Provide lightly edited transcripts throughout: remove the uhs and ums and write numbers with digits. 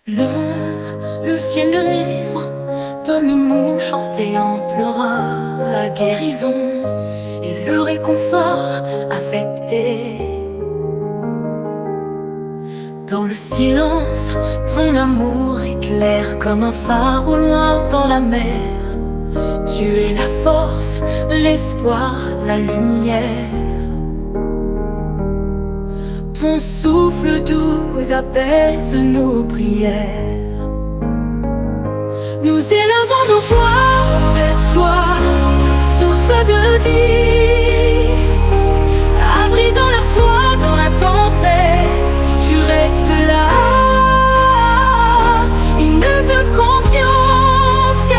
Le ciel luisant, nous chanter en pleura la guérison et le réconfort affecté. Dans le silence, ton amour éclaire comme un phare au loin dans la mer. Tu es la force, l'espoir, la lumière. Ton souffle doux apaise nos prières. Nous élevons nos voix vers toi, source de vie. Abri dans la foi, dans la tempête, tu restes là. Hymne de confiance,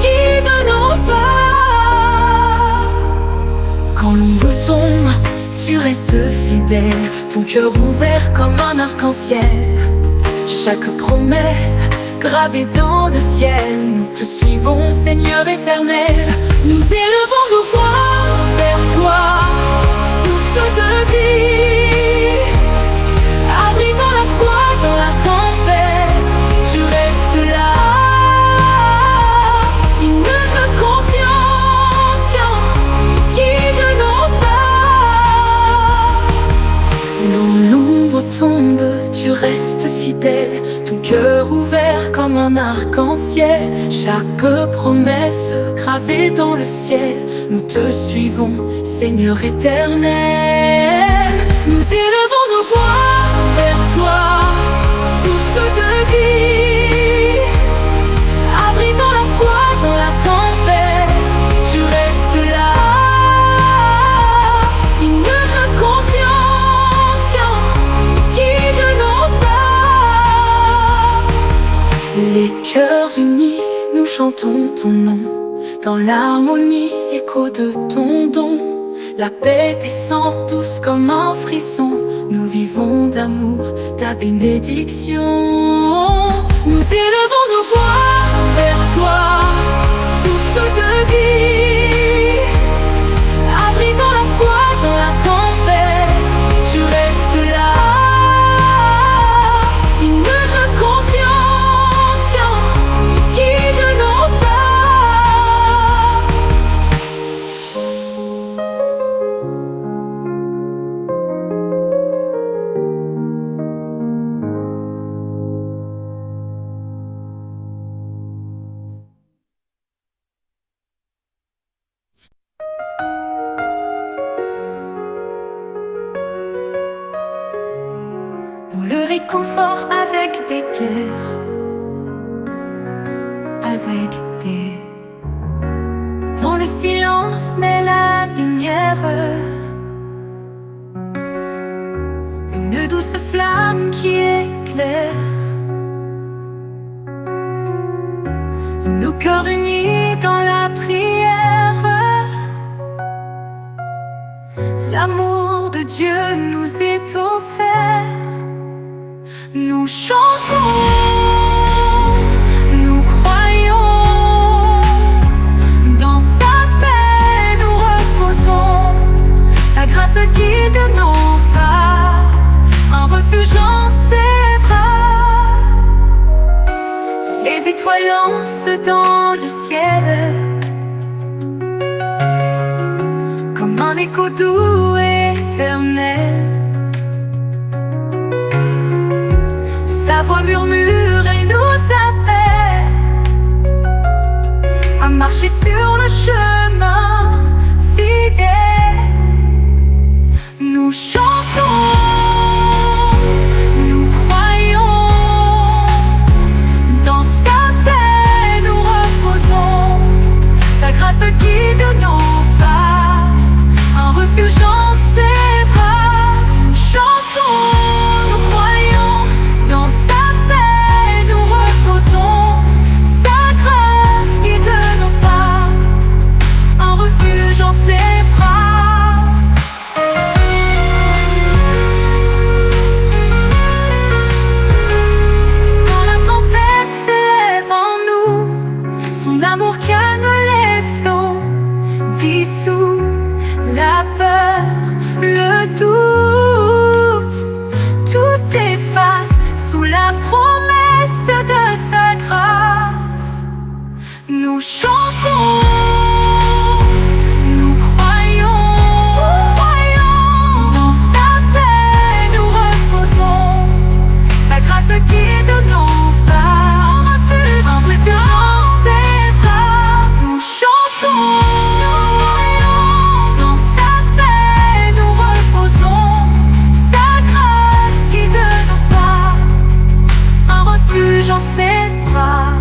guide nos pas. Quand l'ombre tombe, tu restes fidèle, ton cœur ouvert comme un arc-en-ciel. Chaque promesse gravée dans le ciel, nous te suivons, Seigneur éternel. Nous élevons nos voix vers toi, source de vie. Abri dans la foi, dans la tempête, tu restes là. Hymne de confiance, guide nos pas. Quand l'ombre tombe, tu restes fidèle, ton cœur ouvert comme un arc-en-ciel. Chaque promesse gravée dans le ciel, nous te suivons, Seigneur éternel. Nous élevons nos voix vers toi, source de vie. Abri dans la foi, dans la tempête, tu restes là. Hymne de confiance, guide nos pas. Les cœurs unis, nous chantons ton nom. Dans l'harmonie, écho de ton don. La paix descend douce comme un frisson. Nous vivons d'amour, ta bénédiction. Nous élevons nos voix vers toi, source de vie. Abri dans la foi, dans la tempête, tu restes là. Hymne de confiance, guide nos pas. Nous le réconfort avec des cœurs, avec des. Dans le silence naît la lumière. Une douce flamme qui éclaire. Nos cœurs unis dans la prière. L'amour de Dieu nous est offert. Nous chantons, nous croyons, dans sa paix nous reposons. Sa grâce guide nos pas, un refuge en ses bras. Les étoiles lancent dans le ciel, comme un écho doux éternel. Sa voix murmure, elle nous appelle à marcher sur le chemin fidèle. Nous chantons, nous croyons, dans sa paix nous reposons. Sa grâce guide nos pas, un refuge en ses bras. Nous chantons, nous croyons, dans sa paix nous reposons. Sa grâce guide nos pas, un refuge en ses bras. chantons, nous croyons, dans sa paix nous reposons, sa grâce guide nos pas, dans ses bras, nous chantons, dans sa paix nous reposons, sa grâce guide nos pas, un refuge en ses bras.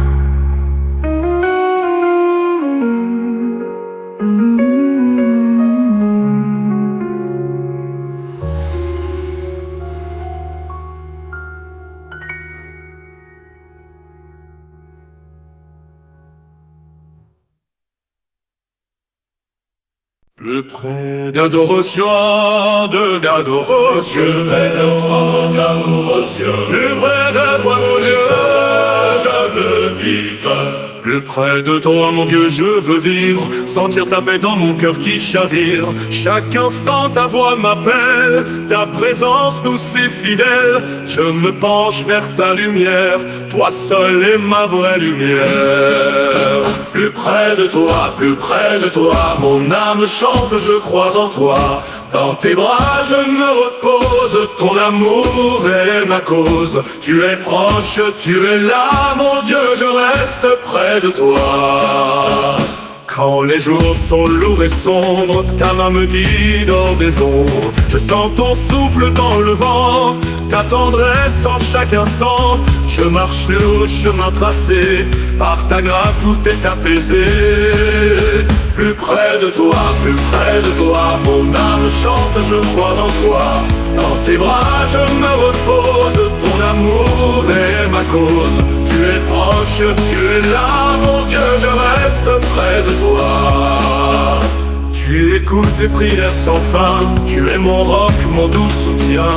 Plus près d'adoration, d'adoration, plus près de toi, mon Dieu, je veux vivre. Plus près de toi, mon Dieu, je veux vivre, sentir ta paix dans mon cœur qui chavire. Chaque instant, ta voix m'appelle, ta présence douce et fidèle. Je me penche vers ta lumière, toi seul est ma vraie lumière. Plus près de toi, mon âme chante, je crois en toi. Dans tes bras je me repose, ton amour est ma cause. Tu es proche, tu es là, mon Dieu, je reste près de toi. Quand les jours sont lourds et sombres, ta main me guide hors des ombres. Je sens ton souffle dans le vent, ta tendresse en chaque instant. Je marche sur le chemin tracé, par ta grâce tout est apaisé. Plus près de toi, mon âme chante, je crois en toi. Dans tes bras je me repose, ton amour est ma cause. Tu es proche, tu es là, mon Dieu, je reste près de toi. Tu écoutes les prières sans fin, tu es mon roc, mon doux soutien.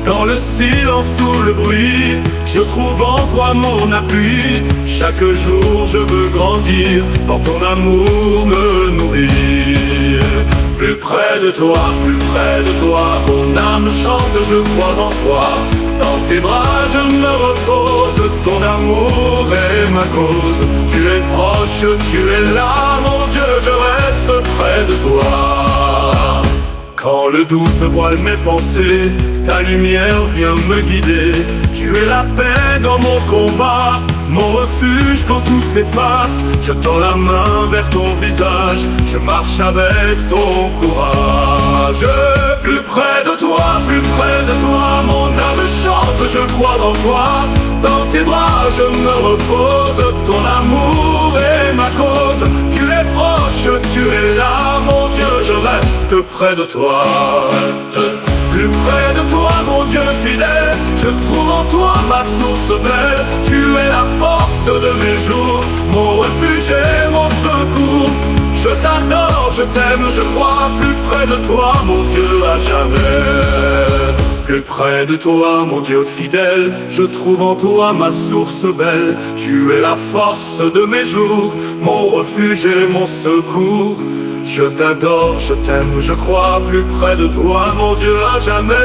Dans le silence ou le bruit, je trouve en toi mon appui. Chaque jour je veux grandir, dans ton amour me nourrir. Plus près de toi, mon âme chante, je crois en toi. Dans tes bras je me repose, ton amour est ma cause. Tu es proche, tu es là, mon Dieu, je reste près de toi. Quand le doute voile mes pensées, ta lumière vient me guider. Tu es la paix dans mon combat, mon refuge quand tout s'efface. Je tends la main vers ton visage, je marche avec ton courage. Plus près de toi, mon âme chante, je crois en toi. Dans tes bras je me repose, ton amour est ma cause. Tu es proche, tu es là, mon Dieu, je reste près de toi. Plus près de toi, mon Dieu fidèle, je trouve en toi ma source belle. Tu es la force de mes jours, mon refuge et mon secours. Je t'adore, je t'aime, je crois. Plus près de toi, mon Dieu, à jamais. Plus près de toi, mon Dieu fidèle, je trouve en toi ma source belle. Tu es la force de mes jours, mon refuge et mon secours. Je t'adore, je t'aime, je crois. Plus près de toi, mon Dieu, à jamais.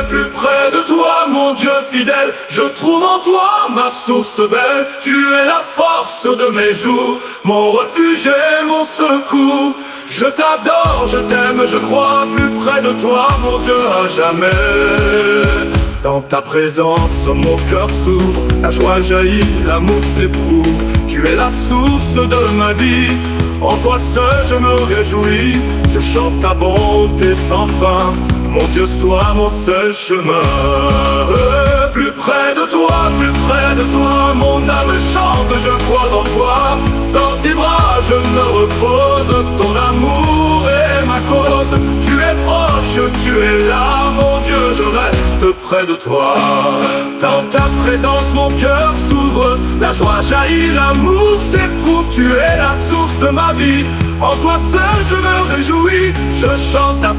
Plus près de toi, mon Dieu fidèle, je trouve en toi ma source belle. Tu es la force de mes jours, mon refuge et mon secours. Je t'adore, je t'aime, je crois. Plus près de toi, mon Dieu, à jamais. Dans ta présence, mon cœur s'ouvre, la joie jaillit, l'amour s'éprouve. Tu es la source de ma vie, en toi seul je me réjouis. Je chante ta bonté sans fin, mon Dieu sois mon seul chemin. Plus près de toi, mon âme chante, je crois en toi. Dans tes bras je me repose, ton amour est ma cause. Tu es proche, tu es là, mon Dieu, je reste près de toi. Dans ta présence mon cœur s'ouvre, la joie jaillit, l'amour s'éprouve. Tu es la source de ma vie, en toi seul je me réjouis. Je chante ta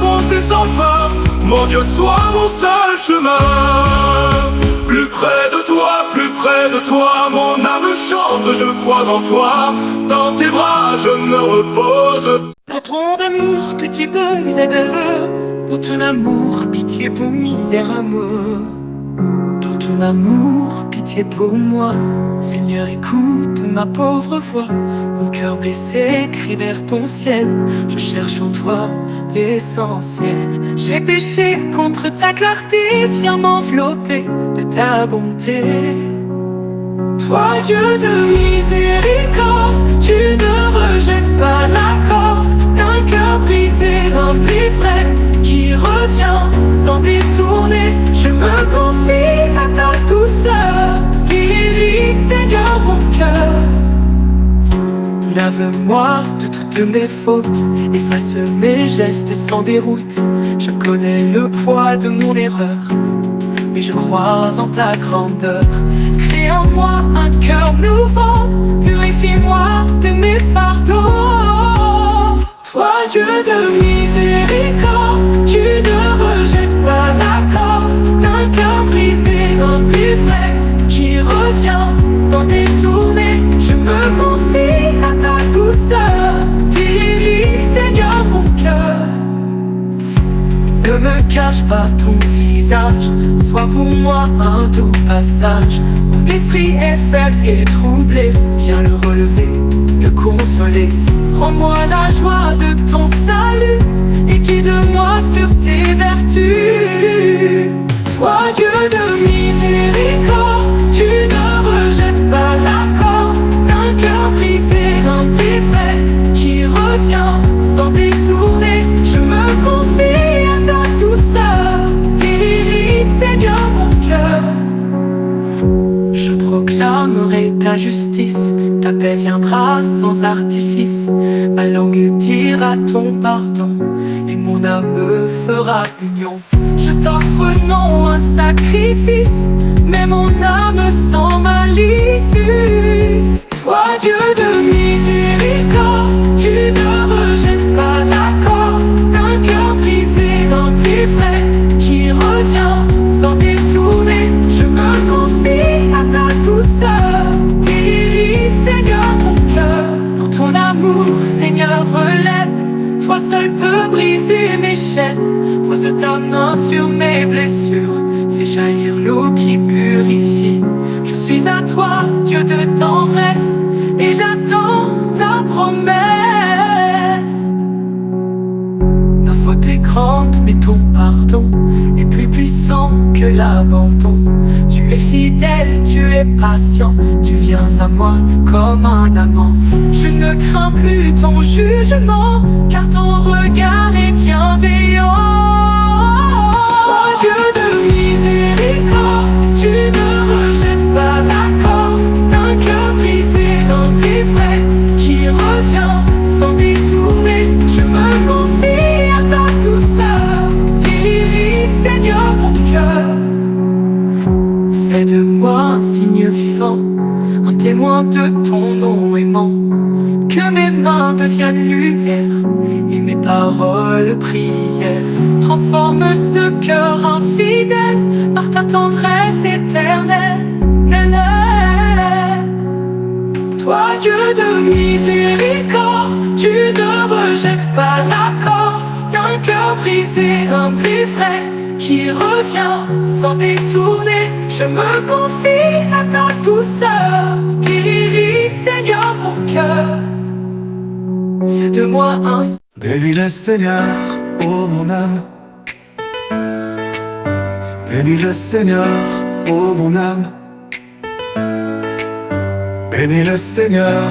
bonté sans fin, mon Dieu sois mon seul chemin. Plus près de toi, mon âme chante, je crois en toi. Dans tes bras je me repose. Patron d'amour, pitié pour misère, pour ton amour, pitié pour misère, amour. Pour ton amour, pitié pitié pour moi. Seigneur, écoute ma pauvre voix. Mon cœur blessé crie vers ton ciel. Je cherche en toi l'essentiel. J'ai péché contre ta clarté. Viens m'envelopper de ta bonté. Toi, Dieu de miséricorde, tu ne rejettes pas l'accord d'un cœur brisé, humble et vrai, qui revient sans détourner. Je me confie à ta douceur, guéris, Seigneur, mon cœur. Lave-moi de toutes mes fautes, efface mes gestes sans déroute. Je connais le poids de mon erreur, mais je crois en ta grandeur. Crée en moi un cœur nouveau, purifie-moi de mes fardeaux. Toi, Dieu de miséricorde, tu ne rejettes pas l'accord d'un cœur brisé, humble et vrai, qui revient sans détourner. Je me confie à ta douceur, guéris, Seigneur, mon cœur. Ne me cache pas ton visage, sois pour moi un doux passage. Mon esprit est faible et troublé, viens le relever, le consoler. Rends-moi la joie de ton salut et guide-moi sur tes vertus. Toi, Dieu de miséricorde, tu ne rejettes pas l'accord d'un cœur brisé, humble et vrai, qui revient sans détourner. Je me confie à ta douceur, guéris, Seigneur, mon cœur. Je proclamerai ta justice, ta paix viendra sans artifice. Ma langue dira ton pardon et mon âme me fera union. Je t'offre non un sacrifice, mais mon âme sans malice. Toi, Dieu de miséricorde, tu ne rejettes pas l'accord d'un cœur brisé, humble et vrai, qui revient sans détourner. Je me confie à ta douceur, guéris, Seigneur, mon cœur. Dans ton amour, Seigneur, relève, toi seul peux briser mes chaînes. Pose ta main sur mes blessures, fais jaillir l'eau qui purifie. Je suis à toi, Dieu de tendresse, et j'attends ta promesse. Ma faute est grande, mais ton pardon est plus puissant que l'abandon. Tu es fidèle, tu es patient, tu viens à moi comme un amant. Je ne crains plus ton jugement, car ton regard est bienveillant. Toi, Dieu de miséricorde, tu ne rejettes pas l'accord d'un cœur brisé, humble et vrai, qui revient sans détourner. Je me confie à ta douceur, guéris, Seigneur, mon cœur. Fais de moi un signe vivant, un témoin de ton nom aimant. Que mes mains deviennent lumière et mes paroles prières. Transforme ce cœur infidèle par ta tendresse éternelle. Toi, Dieu de miséricorde, tu ne rejettes pas l'accord d'un cœur brisé, humble et vrai, qui revient sans détourner. Je me confie à ta douceur, guéris, Seigneur, mon cœur. Fais de moi un... Bénis le Seigneur, ô mon âme. Bénis le Seigneur, ô mon âme. Bénis le Seigneur,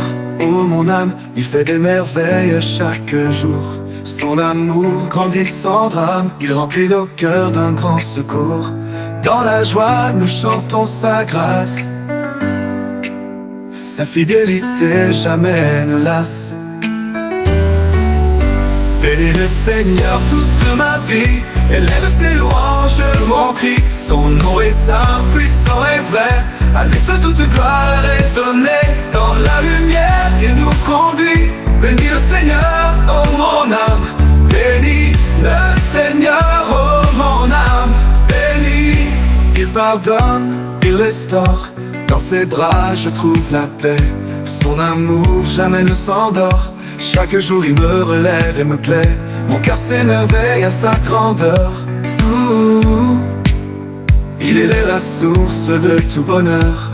ô mon âme. Il fait des merveilles chaque jour. Son amour grandit sans drame. Il remplit nos cœurs d'un grand secours. Dans la joie, nous chantons sa grâce. Sa fidélité jamais ne lasse. Bénis le Seigneur toute ma vie, élève ses louanges, mon cri. Son nom est saint, puissant et vrai. À lui seul toute gloire est donnée. Dans la lumière, il nous conduit. Bénis le Seigneur, oh mon âme. Bénis le Seigneur, oh mon âme. Bénis, il pardonne, il restaure. Dans ses bras, je trouve la paix. Son amour jamais ne s'endort. Chaque jour il me relève et me plaît. Mon cœur s'émerveille à sa grandeur. il est la source de tout bonheur.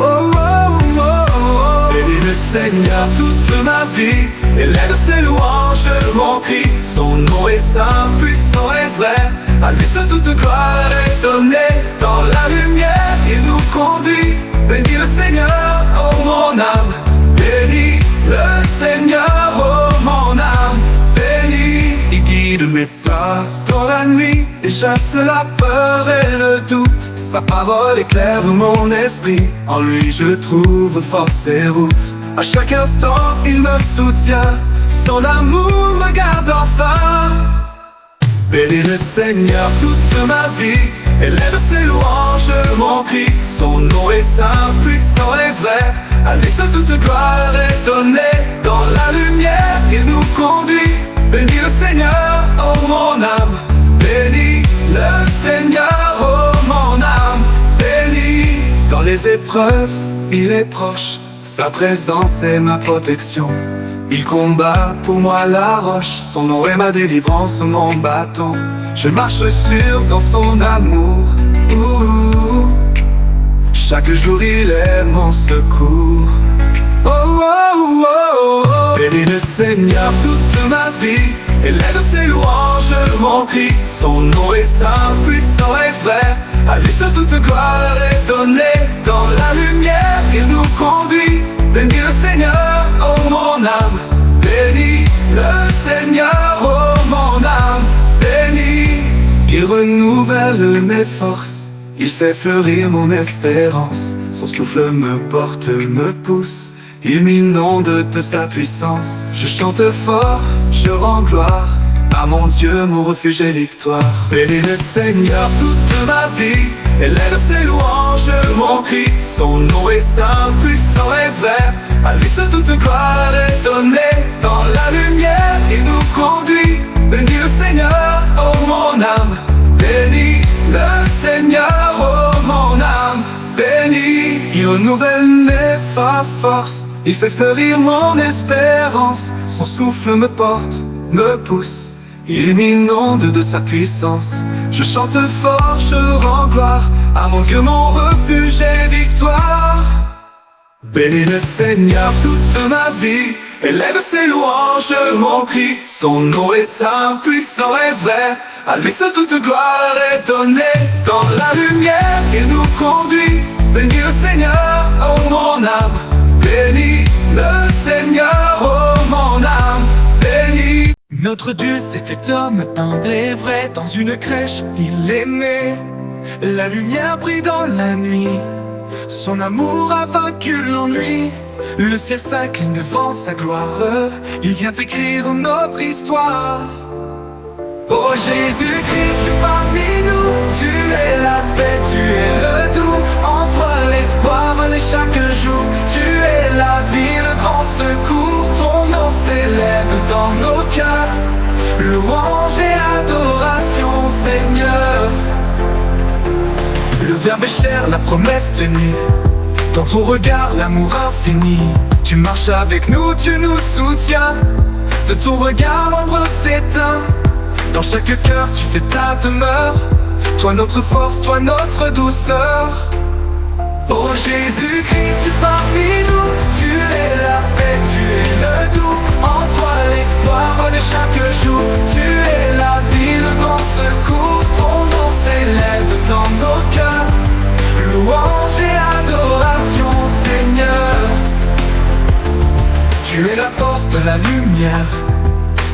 Oh, oh, oh, oh. Bénis le Seigneur toute ma vie, et l'aide ses louanges, mon cri. Son nom est saint, puissant et vrai, à lui seul toute gloire est donnée. Dans la lumière, il nous conduit. Bénis le Seigneur, oh mon âme. Bénis le Seigneur, oh mon âme. Bénis, il guide mes pas dans la nuit et chasse la peur et le doute. Sa parole éclaire mon esprit, en lui je trouve force et route. À chaque instant il me soutient, son amour me garde enfin. Bénis le Seigneur toute ma vie, élève ses louanges, mon cri. Son nom est saint, puissant et vrai, à lui seul toute gloire est donnée. Dans la lumière il nous conduit. Bénis le Seigneur, oh mon âme. Bénis le Seigneur, oh mon âme. Bénis. Dans les épreuves, il est proche, sa présence est ma protection. Il combat pour moi la roche, son nom est ma délivrance, mon bâton. Je marche sûr dans son amour. Ouh. Chaque jour il est mon secours. Oh, oh, oh, oh, oh. Bénis le Seigneur toute ma vie, élève ses louanges, mon cri. Son nom est saint, puissant et vrai, à lui seul toute gloire est donnée. Dans la lumière il nous conduit. Bénis le Seigneur, oh mon âme. Bénis le Seigneur, oh mon âme. Bénis. Il renouvelle mes forces, il fait fleurir mon espérance. Son souffle me porte, me pousse, il m'inonde de sa puissance. Je chante fort, je rends gloire à mon Dieu, mon refuge et victoire. Bénis le Seigneur toute ma vie, élève ses louanges, mon cri. Son nom est saint, puissant et vrai, à lui seul toute gloire est donnée. Dans la lumière il nous conduit. Bénis le Seigneur, oh mon âme. Bénis le Seigneur, oh mon âme. Bénis. Il renouvelle mes forces, il fait fleurir mon espérance. Son souffle me porte, me pousse, il m'inonde de sa puissance. Je chante fort, je rends gloire à mon Dieu, mon refuge et victoire. Bénis le Seigneur toute ma vie, élève ses louanges, mon cri. Son nom est saint, puissant et vrai, à lui seul toute gloire est donnée. Dans la lumière il nous conduit. Bénis le Seigneur, oh mon âme. Bénis le Seigneur, oh mon âme. Bénis. Notre Dieu s'est fait homme, humble et vrai. Dans une crèche il est né, la lumière brille dans la nuit. Son amour a vaincu l'ennui. Le ciel s'incline devant sa gloire, il vient écrire notre histoire. Oh Jésus-Christ, tu parmi nous, tu es la paix, tu es le doux. En toi l'espoir renaît chaque jour. Tu es la vie, le grand secours. Ton nom s'élève dans nos cœurs. Louange et adoration, Seigneur. Le Verbe est chair, la promesse tenue. Dans ton regard, l'amour infini. Tu marches avec nous, tu nous soutiens. De ton regard, l'ombre s'éteint. Dans chaque cœur, tu fais ta demeure. Toi notre force, toi notre douceur. Oh Jésus-Christ, tu parmi nous. Tu es la paix, tu es le doux. En toi l'espoir renaît chaque jour. Tu es la vie, le grand secours. Ton nom s'élève dans nos cœurs. Louange et adoration, Seigneur. Tu es la porte, la lumière,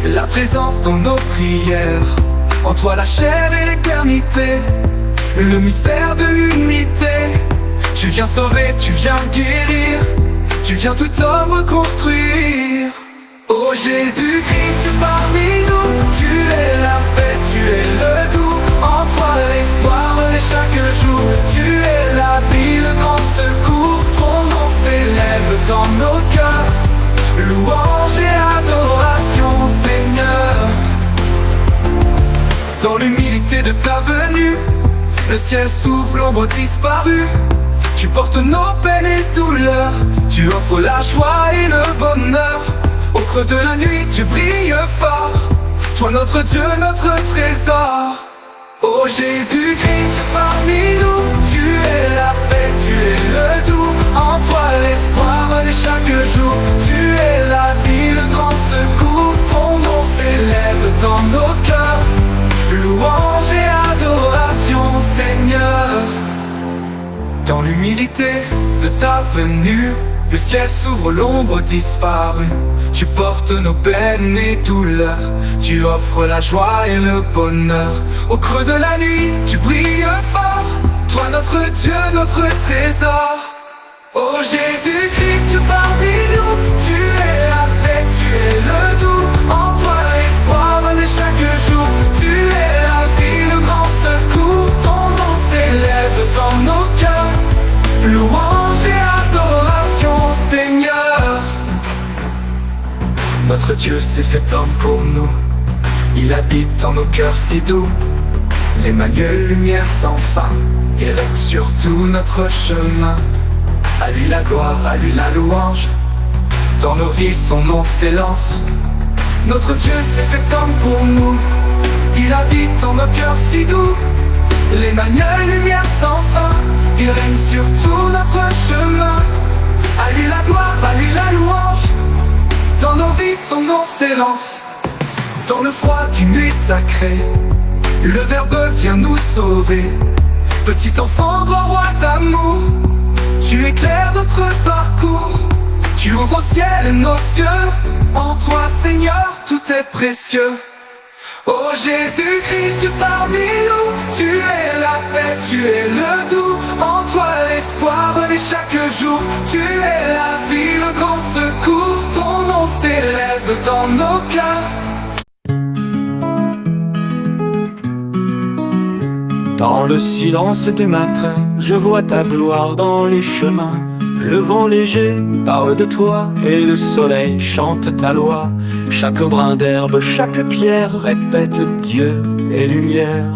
la présence dans nos prières. En toi la chair et l'éternité, le mystère de l'unité. Tu viens sauver, tu viens guérir, tu viens tout homme reconstruire. Oh Jésus-Christ, tu parmi nous. Tu es la paix, tu es le doux. En toi l'espoir renaît chaque jour. Tu es la vie, le grand secours. Ton nom s'élève dans nos cœurs. Louange et adoration, Seigneur. Dans l'humilité de ta venue, le ciel s'ouvre, l'ombre disparue. Tu portes nos peines et douleurs. Tu offres la joie et le bonheur. Au creux de la nuit, tu brilles fort. Toi notre Dieu, notre trésor. Ô Jésus-Christ parmi nous, tu es la paix, tu es le doux. En toi l'espoir de chaque jour, tu es la vie, le grand secours. Ton nom s'élève dans nos cœurs, louange et adoration, Seigneur. Dans l'humilité de ta venue, le ciel s'ouvre, l'ombre disparue. Tu portes nos peines et douleurs, tu offres la joie et le bonheur. Au creux de la nuit, tu brilles fort, toi notre Dieu, notre trésor. Ô Jésus-Christ parmi nous, tu es la paix, tu es le doux. En toi l'espoir de chaque jour, tu es la vie, le grand secours. Ton nom s'élève dans nos cœurs, louange et adoration, Seigneur. Notre Dieu s'est fait homme pour nous, il habite en nos cœurs si doux. L'Emmanuel, lumière sans fin, il règne sur tout notre chemin. À lui la gloire, à lui la louange, dans nos vies son nom s'élance. Notre Dieu s'est fait homme pour nous, il habite en nos cœurs si doux. L'Emmanuel, lumière sans fin, il règne sur tout notre chemin. À lui la gloire, à lui la louange, dans nos vies son nom s'élance. Dans le froid d'une nuit sacrée, le Verbe vient nous sauver. Petit enfant, grand roi d'amour, tu éclaires notre parcours. Tu ouvres au ciel nos cieux, en toi Seigneur tout est précieux. Ô Jésus-Christ parmi nous, tu es la paix, tu es le doux. En toi l'espoir de chaque jour, tu es la vie, le grand secours. Ton nom s'élève dans nos cœurs. Dans le silence des matins, je vois ta gloire dans les chemins. Le vent léger parle de toi et le soleil chante ta loi. Chaque brin d'herbe, chaque pierre répète Dieu et lumière.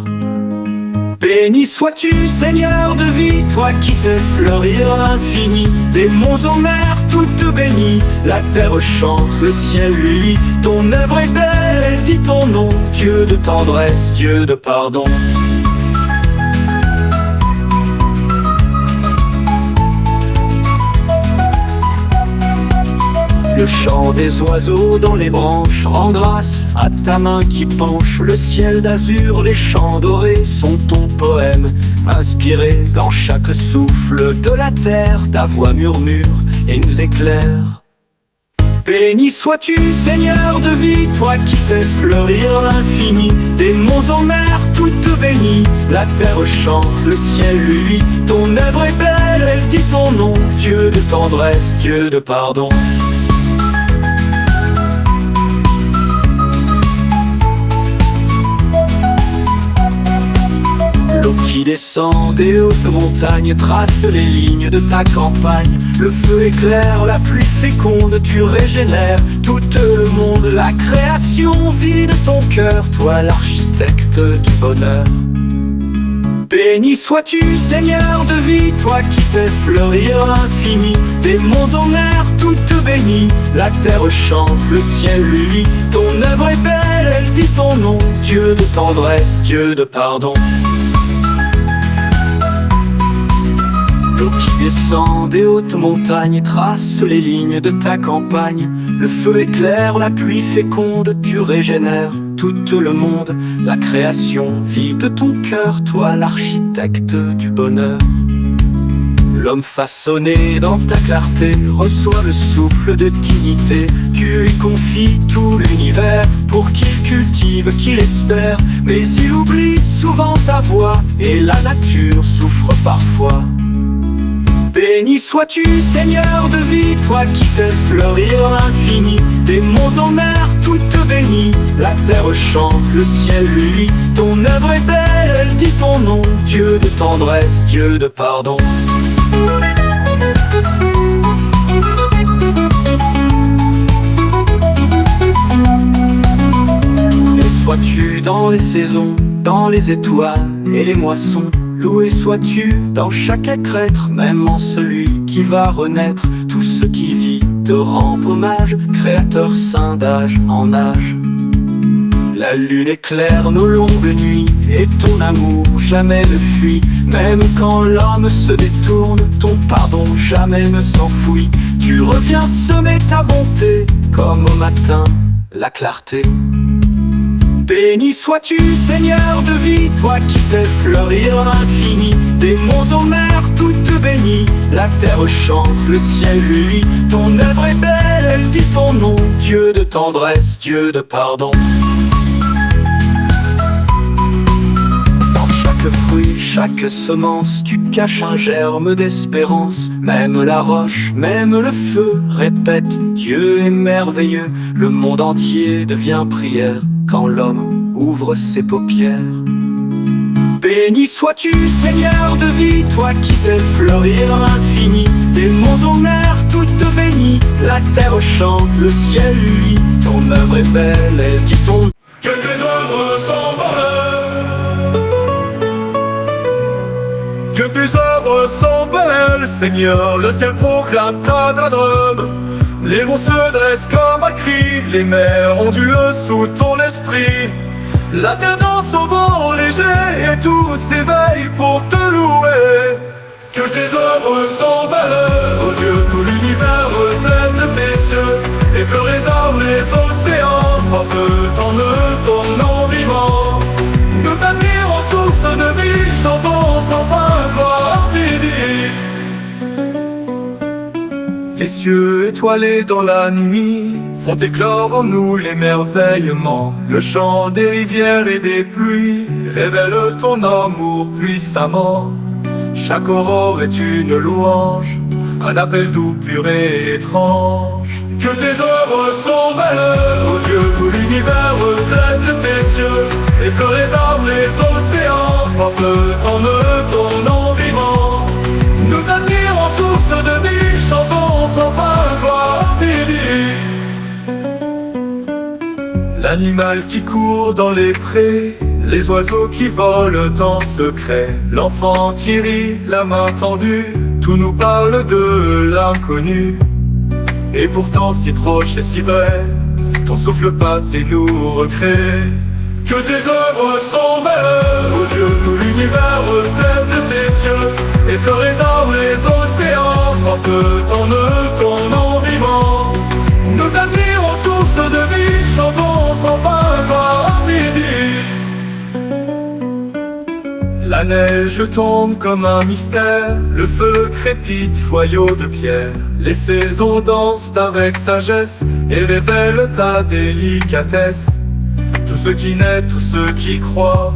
Béni sois-tu, Seigneur de vie, toi qui fais fleurir l'infini. Des monts aux mers, toutes bénies, la terre chante, le ciel lui lit. Ton œuvre est belle, elle dit ton nom, Dieu de tendresse, Dieu de pardon. Le chant des oiseaux dans les branches rend grâce à ta main qui penche. Le ciel d'azur, les champs dorés sont ton poème inspiré. Dans chaque souffle de la terre, ta voix murmure et nous éclaire. Béni sois-tu, Seigneur de vie, toi qui fais fleurir l'infini. Des monts aux mers, toutes bénies, la terre chante, le ciel lui lit. Ton œuvre est belle, elle dit ton nom, Dieu de tendresse, Dieu de pardon. L'eau qui descend des hautes montagnes trace les lignes de ta campagne. Le feu éclaire, la pluie féconde, tu régénères tout le monde. La création vit de ton cœur, toi l'architecte du bonheur. Béni sois-tu, Seigneur de vie, toi qui fais fleurir l'infini. Des monts aux mers, toutes bénies, la terre chante, le ciel lui lit. Ton œuvre est belle, elle dit ton nom, Dieu de tendresse, Dieu de pardon. L'eau qui descend des hautes montagnes trace les lignes de ta campagne. Le feu éclaire, la pluie féconde, tu régénères tout le monde. La création vit de ton cœur, toi l'architecte du bonheur. L'homme façonné dans ta clarté reçoit le souffle de dignité. Tu lui confies tout l'univers pour qu'il cultive, qu'il espère. Mais il oublie souvent ta voix et la nature souffre parfois. Béni sois-tu, Seigneur de vie, toi qui fais fleurir l'infini. Des monts aux mers, toutes bénies, la terre chante, le ciel lui lit. Ton œuvre est belle, elle dit ton nom, Dieu de tendresse, Dieu de pardon. Et sois-tu dans les saisons, dans les étoiles et les moissons. Loué sois-tu dans chaque être, même en celui qui va renaître. Tout ce qui vit te rend hommage, Créateur saint d'âge en âge. La lune éclaire nos longues nuits, et ton amour jamais ne fuit. Même quand l'homme se détourne, ton pardon jamais ne s'enfuit. Tu reviens semer ta bonté, comme au matin la clarté. Béni sois-tu, Seigneur de vie, toi qui fais fleurir l'infini. Des monts aux mers, toutes bénies, la terre chante, le ciel lui. Ton œuvre est belle, elle dit ton nom, Dieu de tendresse, Dieu de pardon. Dans chaque fruit, chaque semence, tu caches un germe d'espérance. Même la roche, même le feu, répète, Dieu est merveilleux. Le monde entier devient prière quand l'homme ouvre ses paupières. Béni sois-tu, Seigneur de vie, toi qui fais fleurir l'infini. Des monts aux mers, toutes bénies, la terre chante, le ciel lui. Ton œuvre est belle, elle dit ton... Que tes œuvres sont bonnes, que tes œuvres sont belles, Seigneur. Le ciel proclame ta drum. Les monts se dressent comme un cri, les mers ondulent sous ton esprit. La terre danse au vent léger et tout s'éveille pour te louer. Que tes œuvres sont belles, ô Dieu, tout l'univers reflète de tes cieux. Les fleurs, les arbres, les océans portent en eux ton nom vivant. Nous t'admirons, source de vie, chantons sans fin gloire infinie. Les cieux étoilés dans la nuit font éclore en nous l'émerveillement. Le chant des rivières et des pluies révèle ton amour puissamment. Chaque aurore est une louange, un appel doux, pur et étrange. Que tes œuvres sont belles, ô Dieu, tout l'univers reflète de tes cieux. Les fleurs, les arbres, les océans portent en eux ton nom vivant. Nous t'admirons, source de vie, chantons sans fin gloire infinie. L'animal qui court dans les prés, les oiseaux qui volent en secret, l'enfant qui rit, la main tendue, tout nous parle de l'inconnu. Et pourtant si proche et si vrai, ton souffle passe et nous recrée. Que tes œuvres sont belles, ô Dieu, tout l'univers reflète de tes cieux. Les fleurs, les arbres, les océans portent en eux ton nom vivant. Nous t'admirons, source de vie, chantons sans fin gloire infinie. La neige tombe comme un mystère, le feu crépite, joyau de pierre. Les saisons dansent avec sagesse et révèlent ta délicatesse. Tout ce qui naît, tout ce qui croit,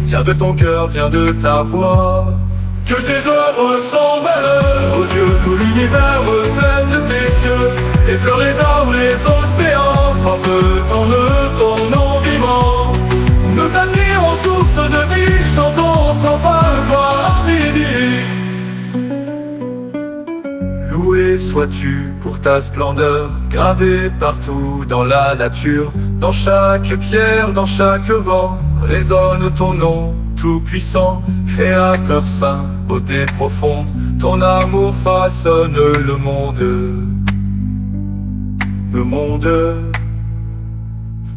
vient de ton cœur, vient de ta voix. Que tes œuvres sont belles, ô Dieu, tout l'univers reflète de tes cieux. Les fleurs, les arbres, les océans portent en eux ton nom vivant. Nous t'admirons, source de vie, chantons sans fin gloire infinie. Loué sois-tu pour ta splendeur, gravée partout dans la nature. Dans chaque pierre, dans chaque vent, résonne ton nom tout-puissant. Créateur saint, beauté profonde, ton amour façonne le monde. Le monde,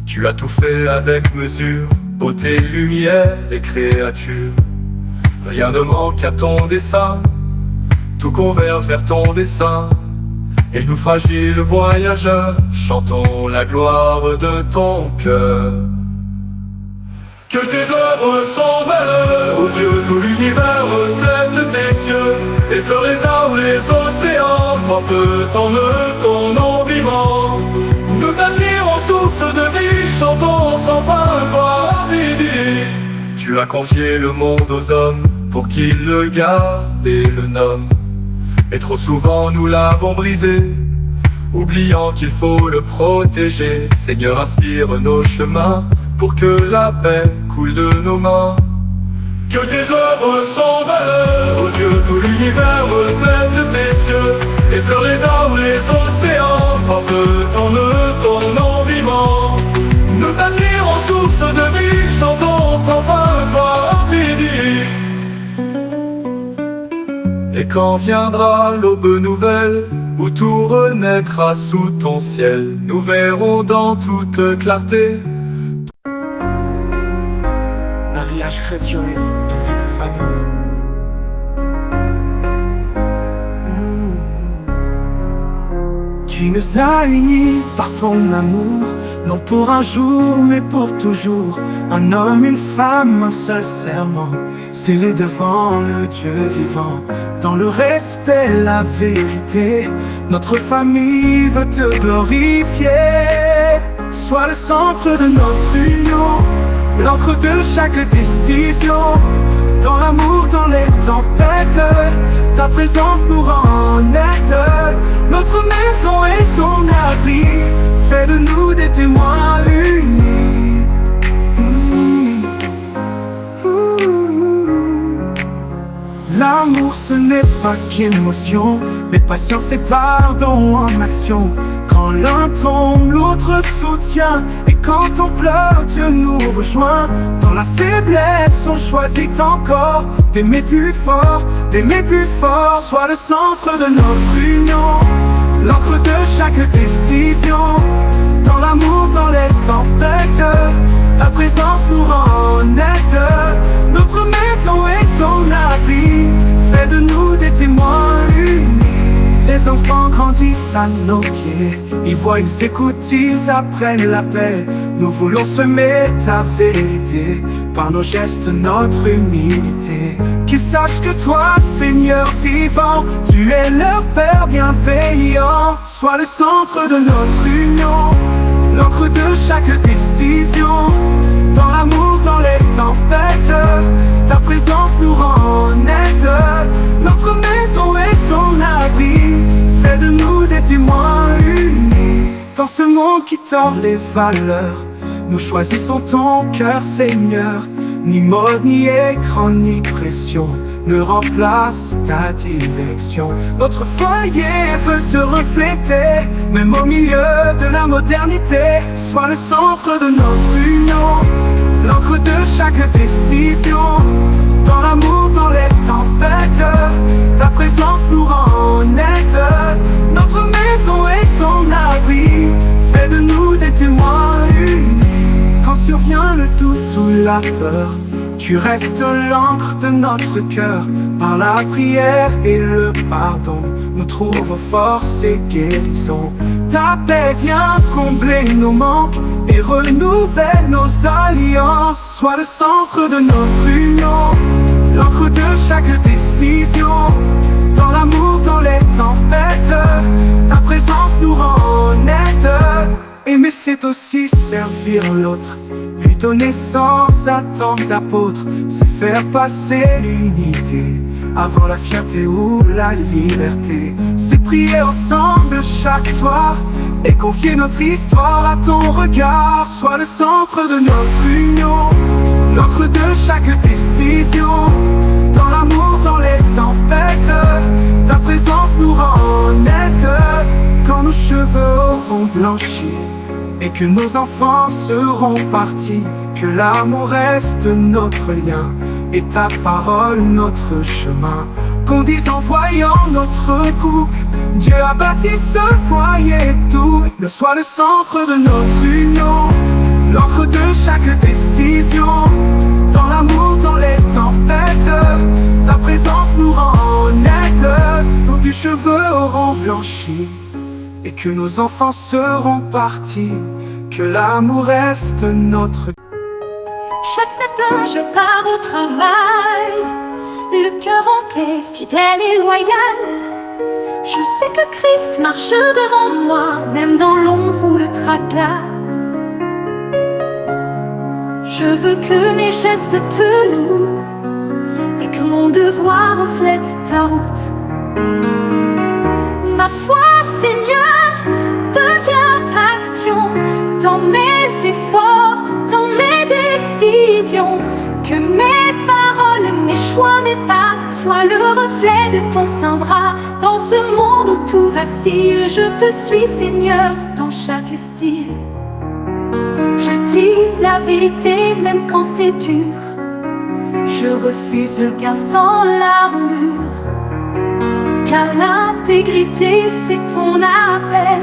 tu as tout fait avec mesure, beauté, lumière et créature. Rien ne manque à ton dessein, tout converge vers ton dessein. Et nous fragiles voyageurs, chantons la gloire de ton cœur. Que tes œuvres sont belles, ô Dieu, tout l'univers reflète de tes cieux. Les fleurs, les arbres, les océans portent en eux ton nom vivant. Nous t'admirons, source de vie, chantons sans fin gloire infinie. Tu as confié le monde aux hommes pour qu'ils le gardent et le nomment. Et trop souvent nous l'avons brisé, oubliant qu'il faut le protéger. Seigneur, inspire nos chemins pour que la paix coule de nos mains. Que tes œuvres sont belles, ô Dieu, tout l'univers reflète de tes cieux. Les fleurs, les arbres, les océans portent en eux ton nom vivant. Nous t'admirons, source de vie, chantons sans fin gloire infinie. Et quand viendra l'aube nouvelle, où tout renaîtra sous ton ciel, nous verrons dans toute clarté chrétienne et vie de famille. Tu nous as unis par ton amour, non pour un jour mais pour toujours. Un homme, une femme, un seul serment, scellé devant le Dieu vivant. Dans le respect, la vérité, notre famille veut te glorifier. Sois le centre de notre union, l'encre de chaque décision. Dans l'amour, dans les tempêtes, ta présence nous rend net. Notre maison est ton abri, fais de nous des témoins unis. L'amour ce n'est pas qu'émotion, mais patience et pardon en action. Quand l'un tombe, l'autre soutient, et quand on pleure, Dieu nous rejoint. Dans la faiblesse, on choisit encore d'aimer plus fort, d'aimer plus fort. Sois le centre de notre union, l'encre de chaque décision. Dans l'amour, dans les tempêtes, ta présence nous rend net. Notre maison est ton abri, fais de nous des témoins unis. Les enfants grandissent à nos pieds, ils voient, ils écoutent, ils apprennent la paix. Nous voulons semer ta vérité, par nos gestes, notre humilité. Qu'ils sachent que toi, Seigneur vivant, tu es leur Père bienveillant. Sois le centre de notre union, l'encre de chaque décision. Dans l'amour, dans les tempêtes, ta présence nous rend net. Notre maison est ton abri, fais de nous des témoins unis. Dans ce monde qui tord les valeurs, nous choisissons ton cœur, Seigneur. Ni mode, ni écran, ni pression ne remplace ta direction. Notre foyer veut te refléter, même au milieu de la modernité. Sois le centre de notre union, l'encre de chaque décision. Dans l'amour, dans les tempêtes, ta présence nous rend net. Notre maison est ton abri, fais de nous des témoins unis. Quand survient le doute ou la peur, tu restes l'encre de notre cœur. Par la prière et le pardon, nous trouvons force et guérison. Ta paix vient combler nos manques et renouvelle nos alliances. Sois le centre de notre union, l'encre de chaque décision. Dans l'amour, dans les tempêtes, ta présence nous rend net. Aimer c'est aussi servir l'autre, lui donner sans attendre d'apôtre. C'est faire passer l'unité avant la fierté ou la liberté. C'est prier ensemble chaque soir et confier notre histoire à ton regard. Sois le centre de notre union, l'encre de chaque décision. Dans l'amour, dans les tempêtes, ta présence nous rend net. Quand nos cheveux auront blanchi et que nos enfants seront partis, que l'amour reste notre lien et ta parole notre chemin. Qu'on dise en voyant notre couple, Dieu a bâti ce foyer tout. Ne sois le centre de notre union, l'encre de chaque décision. Dans l'amour, dans les tempêtes, ta présence nous rend net. Quand tes cheveux auront blanchi et que nos enfants seront partis, que l'amour reste notre. Chaque matin je pars au travail, le cœur en paix, fidèle et loyal. Je sais que Christ marche devant moi, même dans l'ombre ou le tracas. Je veux que mes gestes te louent et que mon devoir reflète ta route. Ma foi, Seigneur, devient action dans mes efforts, dans mes décisions. Que mes paroles, mes choix, mes pas soient le reflet de ton saint bras. Dans ce monde où tout vacille, je te suis, Seigneur, dans chaque style. Je dis la vérité même quand c'est dur. Je refuse le gain sans l'armure. Car l'intégrité c'est ton appel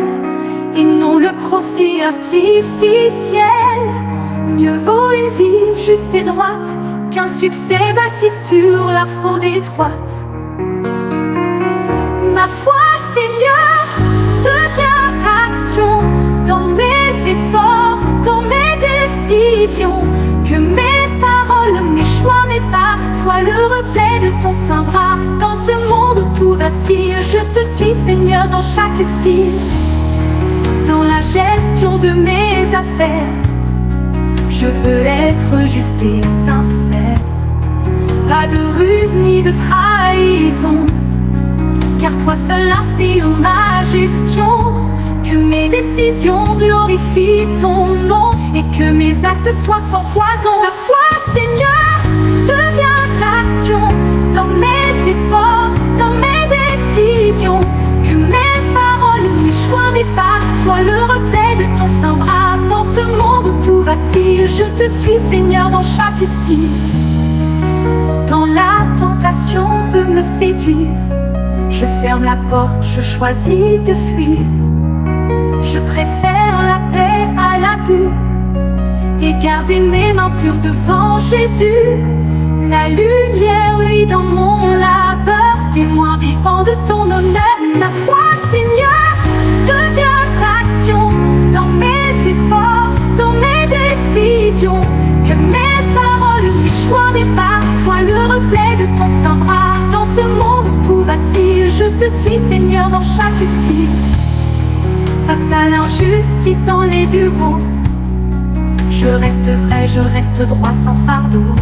et non le profit artificiel. Mieux vaut une vie juste et droite qu'un succès bâti sur la fraude étroite. Ma foi, Seigneur, devient action dans mes efforts, dans mes décisions. Que mes paroles, mes choix, mes pas soient le reflet de ton saint bras. Dans ce monde où tout vacille, je te suis, Seigneur, dans chaque style. Dans la gestion de mes affaires, je veux être juste et sincère. Pas de ruse ni de trahison, car toi seul inspire ma gestion. Que mes décisions glorifient ton nom et que mes actes soient sans poison. Ma foi, Seigneur, devient action dans mes efforts, dans mes décisions. Que mes paroles, mes choix, mes pas soient le reflet de ton saint bras. Dans ce monde où tout vacille, je te suis, Seigneur, dans chaque style. Quand la tentation veut me séduire, je ferme la porte, je choisis de fuir. Je préfère la paix à l'abus et garder mes mains pures devant Jésus. La lumière, lui, dans mon labeur, témoin vivant de ton honneur. Ma foi, Seigneur, devient action dans mes efforts, dans mes décisions. Que mes paroles, mes choix, mes pas soient le reflet de ton saint bras. Dans ce monde où tout vacille, je te suis, Seigneur, dans chaque style. Face à l'injustice dans les bureaux, je reste vrai, je reste droit sans fardeau.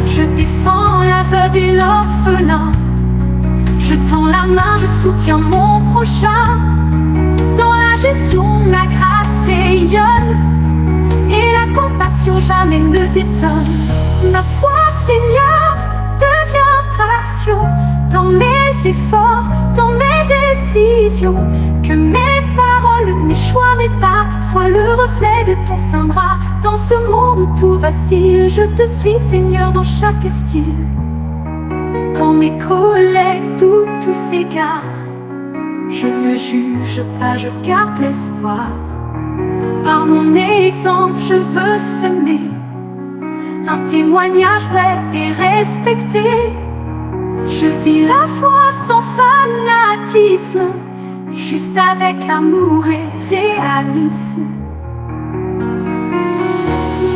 Je défends la veuve et l'orphelin. Je tends la main, je soutiens mon prochain. Dans la gestion, la grâce rayonne et la compassion jamais ne détonne. Ma foi, Seigneur, devient action dans mes efforts, dans mes décisions. Que mes paroles, mes choix, mes pas soient le reflet de ton saint bras. Dans ce monde où tout vacille, je te suis, Seigneur, dans chaque style. Quand mes collègues tous s'égarent, je ne juge pas, je garde l'espoir. Par mon exemple, je veux semer un témoignage vrai et respecté. Je vis la foi sans fanatisme, juste avec amour et réalisme.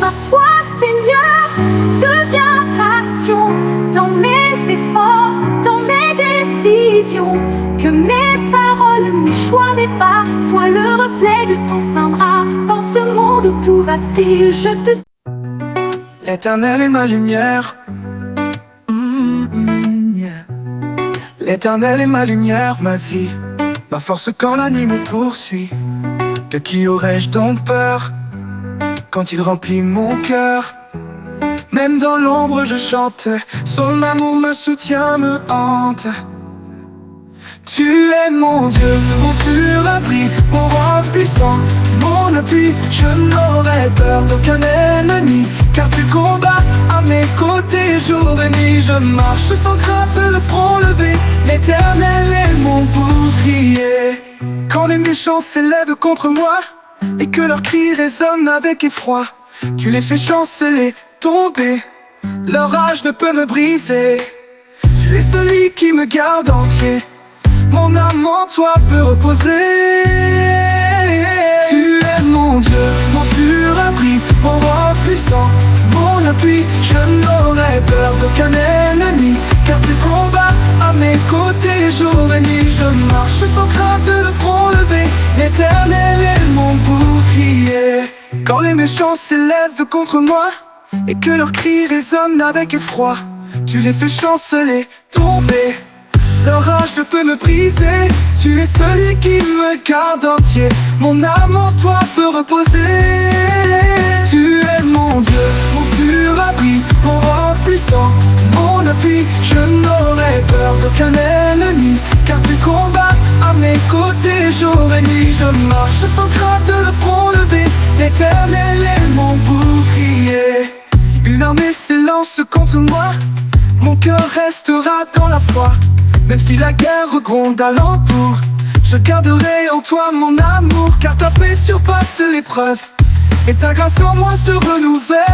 Ma foi, Seigneur, devient action dans mes efforts, dans mes décisions. Que mes paroles, mes choix, mes pas soient le reflet de ton saint bras. Dans ce monde où tout vacille, je te... L'Éternel est ma lumière. L'Éternel est ma lumière, ma vie, ma force quand la nuit me poursuit. De qui aurais-je donc peur quand il remplit mon cœur? Même dans l'ombre je chante, son amour me soutient, me hante. Tu es mon Dieu, mon surabri, mon roi puissant, mon appui. Je n'aurai peur d'aucun ennemi, car tu combats à mes côtés jour et nuit. Je marche sans crainte, le front levé, l'Éternel est mon bouclier. Quand les méchants s'élèvent contre moi et que leurs cris résonnent avec effroi, tu les fais chanceler, tomber, leur rage ne peut me briser. Tu es celui qui me garde entier, mon âme en toi peut reposer. Tu es mon Dieu, mon surabri, mon roi puissant, mon appui. Je n'aurai peur d'aucun ennemi, car tu combats à mes côtés jour et nuit. Je marche sans crainte, le front levé, l'Éternel est mon bouclier. Quand les méchants s'élèvent contre moi et que leurs cris résonnent avec effroi, tu les fais chanceler, tomber, leur rage ne peut me briser. Tu es celui qui me garde entier, mon âme en toi peut reposer. Tu es mon Dieu, mon surabri, mon roi puissant, mon appui. Je n'aurai peur d'aucun ennemi, car tu combats à mes côtés jour et nuit. Je marche sans crainte, le front levé, l'Éternel est mon bouclier. Si une armée s'élance contre moi, mon cœur restera dans la foi. Même si la guerre gronde alentour, je garderai en toi mon amour, car ta paix surpasse l'épreuve et ta grâce en moi se renouvelle.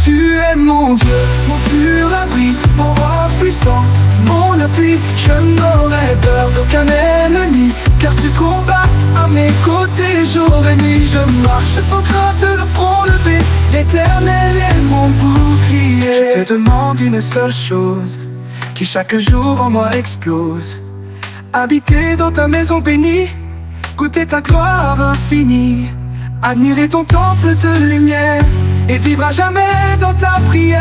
Tu es mon Dieu, mon surabri, mon roi puissant, mon appui. Je n'aurai peur d'aucun ennemi, car tu combats à mes côtés jour et nuit. Je marche sans crainte, le front levé, l'Éternel est mon bouclier. Je te demande une seule chose, qui chaque jour en moi explose: habiter dans ta maison bénie, goûter ta gloire infinie, admirer ton temple de lumière et vivre à jamais dans ta prière.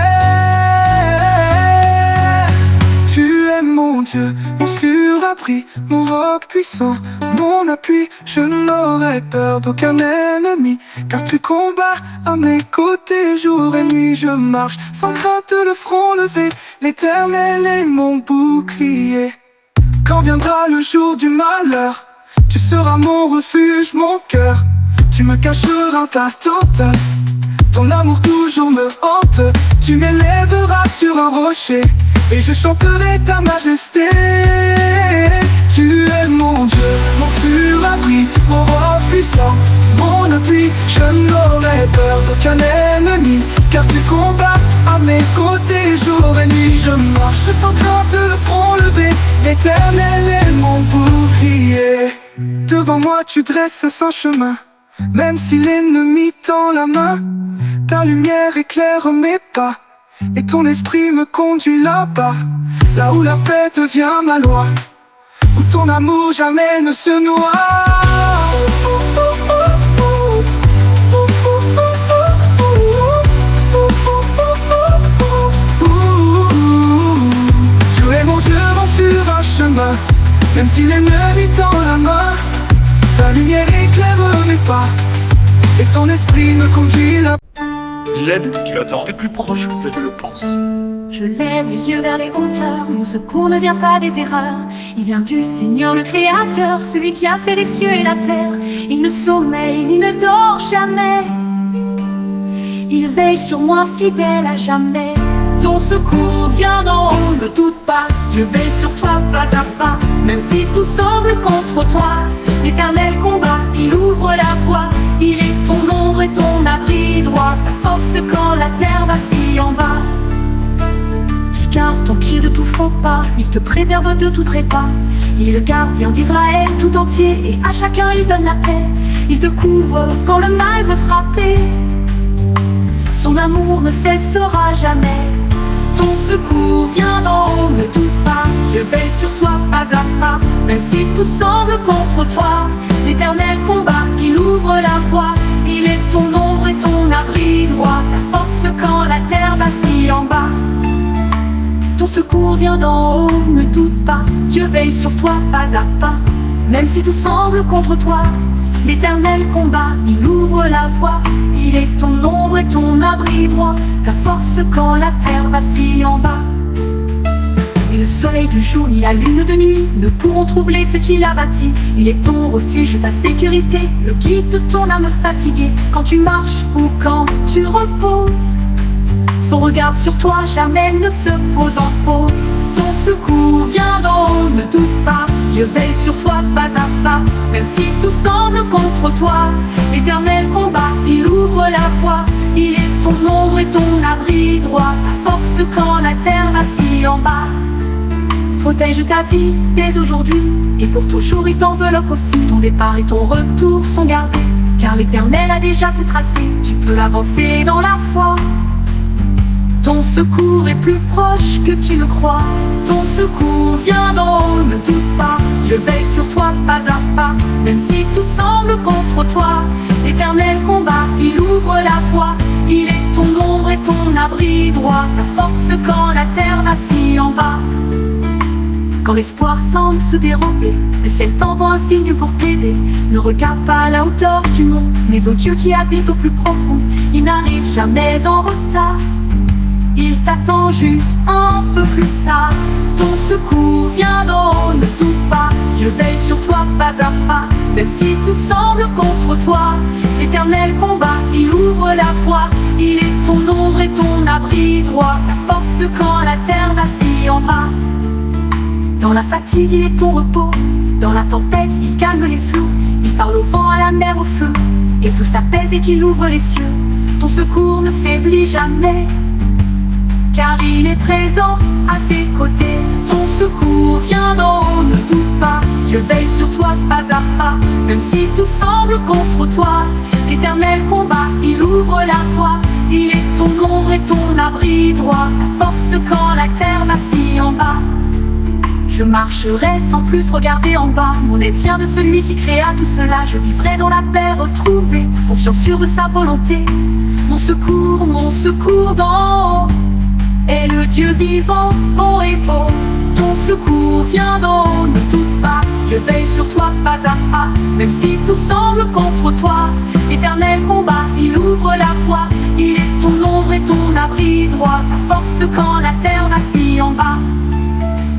Tu es mon Dieu, mon surabri, mon roc puissant, mon appui. Je n'aurai peur d'aucun ennemi, car tu combats à mes côtés jour et nuit. Je marche sans crainte, le front levé, l'Éternel est mon bouclier. Quand viendra le jour du malheur, tu seras mon refuge, mon cœur. Tu me cacheras ta tente, ton amour toujours me hante. Tu m'élèveras sur un rocher et je chanterai ta majesté. Tu es mon Dieu, mon surabri, mon roi puissant, mon appui. Je n'aurai peur d'aucun ennemi, car tu combats à mes côtés jour et nuit. Je marche sans crainte, le front levé, l'Éternel est mon bouclier. Devant moi tu dresses un chemin, même si l'ennemi tend la main. Ta lumière éclaire mes pas, et ton esprit me conduit là-bas, là où la paix devient ma loi, où ton amour jamais ne se noie. Tu es mon Dieu, mon sur un chemin, même si l'ennemi tend la main. Ta lumière éclaire mes pas, et ton esprit me conduit là. L'aide qui attend est plus proche que tu le penses. Je lève les yeux vers les hauteurs, mon secours ne vient pas des erreurs. Il vient du Seigneur le Créateur, celui qui a fait les cieux et la terre. Il ne sommeille ni ne dort jamais, il veille sur moi fidèle à jamais. Ton secours vient d'en haut, ne doute pas, je veille sur toi pas à pas. Même si tout semble contre toi, l'Éternel combat, il ouvre la voie. Il est ton ombre et ton abri droit, ta force quand la terre vacille en bas. Il garde ton pied de tout faux pas, il te préserve de tout trépas. Il est le gardien d'Israël tout entier, et à chacun il donne la paix. Il te couvre quand le mal veut frapper, son amour ne cessera jamais. Ton secours vient d'en haut, ne doute pas, je veille sur toi pas à pas. Même si tout semble contre toi, l'Éternel combat, il ouvre la voie. Il est ton ombre et ton abri droit, ta force quand la terre vacille en bas. Ton secours vient d'en haut, ne doute pas, Dieu veille sur toi pas à pas. Même si tout semble contre toi, l'Éternel combat, il ouvre la voie. Il est ton ombre et ton abri droit, ta force quand la terre vacille en bas. Ni le soleil du jour ni la lune de nuit ne pourront troubler ce qu'il a bâti. Il est ton refuge, ta sécurité, le guide de ton âme fatiguée. Quand tu marches ou quand tu reposes, son regard sur toi jamais ne se pose en pause. Ton secours vient d'en haut, ne doute pas, Dieu veille sur toi pas à pas. Même si tout semble contre toi, l'Éternel combat, il ouvre la voie. Il est ton ombre et ton abri droit, ta force quand la terre vacille en bas. Protège ta vie dès aujourd'hui, et pour toujours il t'enveloppe aussi. Ton départ et ton retour sont gardés, car l'Éternel a déjà tout tracé. Tu peux avancer dans la foi, ton secours est plus proche que tu ne crois. Ton secours vient d'en haut, ne doute pas, je veille sur toi pas à pas. Même si tout semble contre toi, l'Éternel combat, il ouvre la voie. Il est ton ombre et ton abri droit, ta force quand la terre vacille en bas. Quand l'espoir semble se dérober, le ciel t'envoie un signe pour t'aider. Ne regarde pas à la hauteur du monde, mais au Dieu qui habite au plus profond. Il n'arrive jamais en retard, il t'attend juste un peu plus tard. Ton secours vient d'en haut, ne doute pas, Dieu veille sur toi pas à pas. Même si tout semble contre toi, l'Éternel combat, il ouvre la voie. Il est ton ombre et ton abri droit, ta force quand la terre vacille en bas. Dans la fatigue il est ton repos, dans la tempête il calme les flots. Il parle au vent, à la mer, au feu, et tout s'apaise et qu'il ouvre les cieux. Ton secours ne faiblit jamais, car il est présent à tes côtés. Ton secours vient d'en haut, ne doute pas, Dieu veille sur toi pas à pas. Même si tout semble contre toi, l'Éternel combat, il ouvre la voie. Il est ton ombre et ton abri droit, ta force quand la terre vacille en bas. Je marcherai sans plus regarder en bas, mon aide vient de celui qui créa tout cela. Je vivrai dans la paix retrouvée, confiant sûr de sa volonté. Mon secours d'en haut est le Dieu vivant, bon et beau. Ton secours vient d'en haut, ne doute pas, Dieu veille sur toi pas à pas. Même si tout semble contre toi, l'Éternel combat, il ouvre la voie. Il est ton ombre et ton abri droit, ta force quand la terre vacille en bas.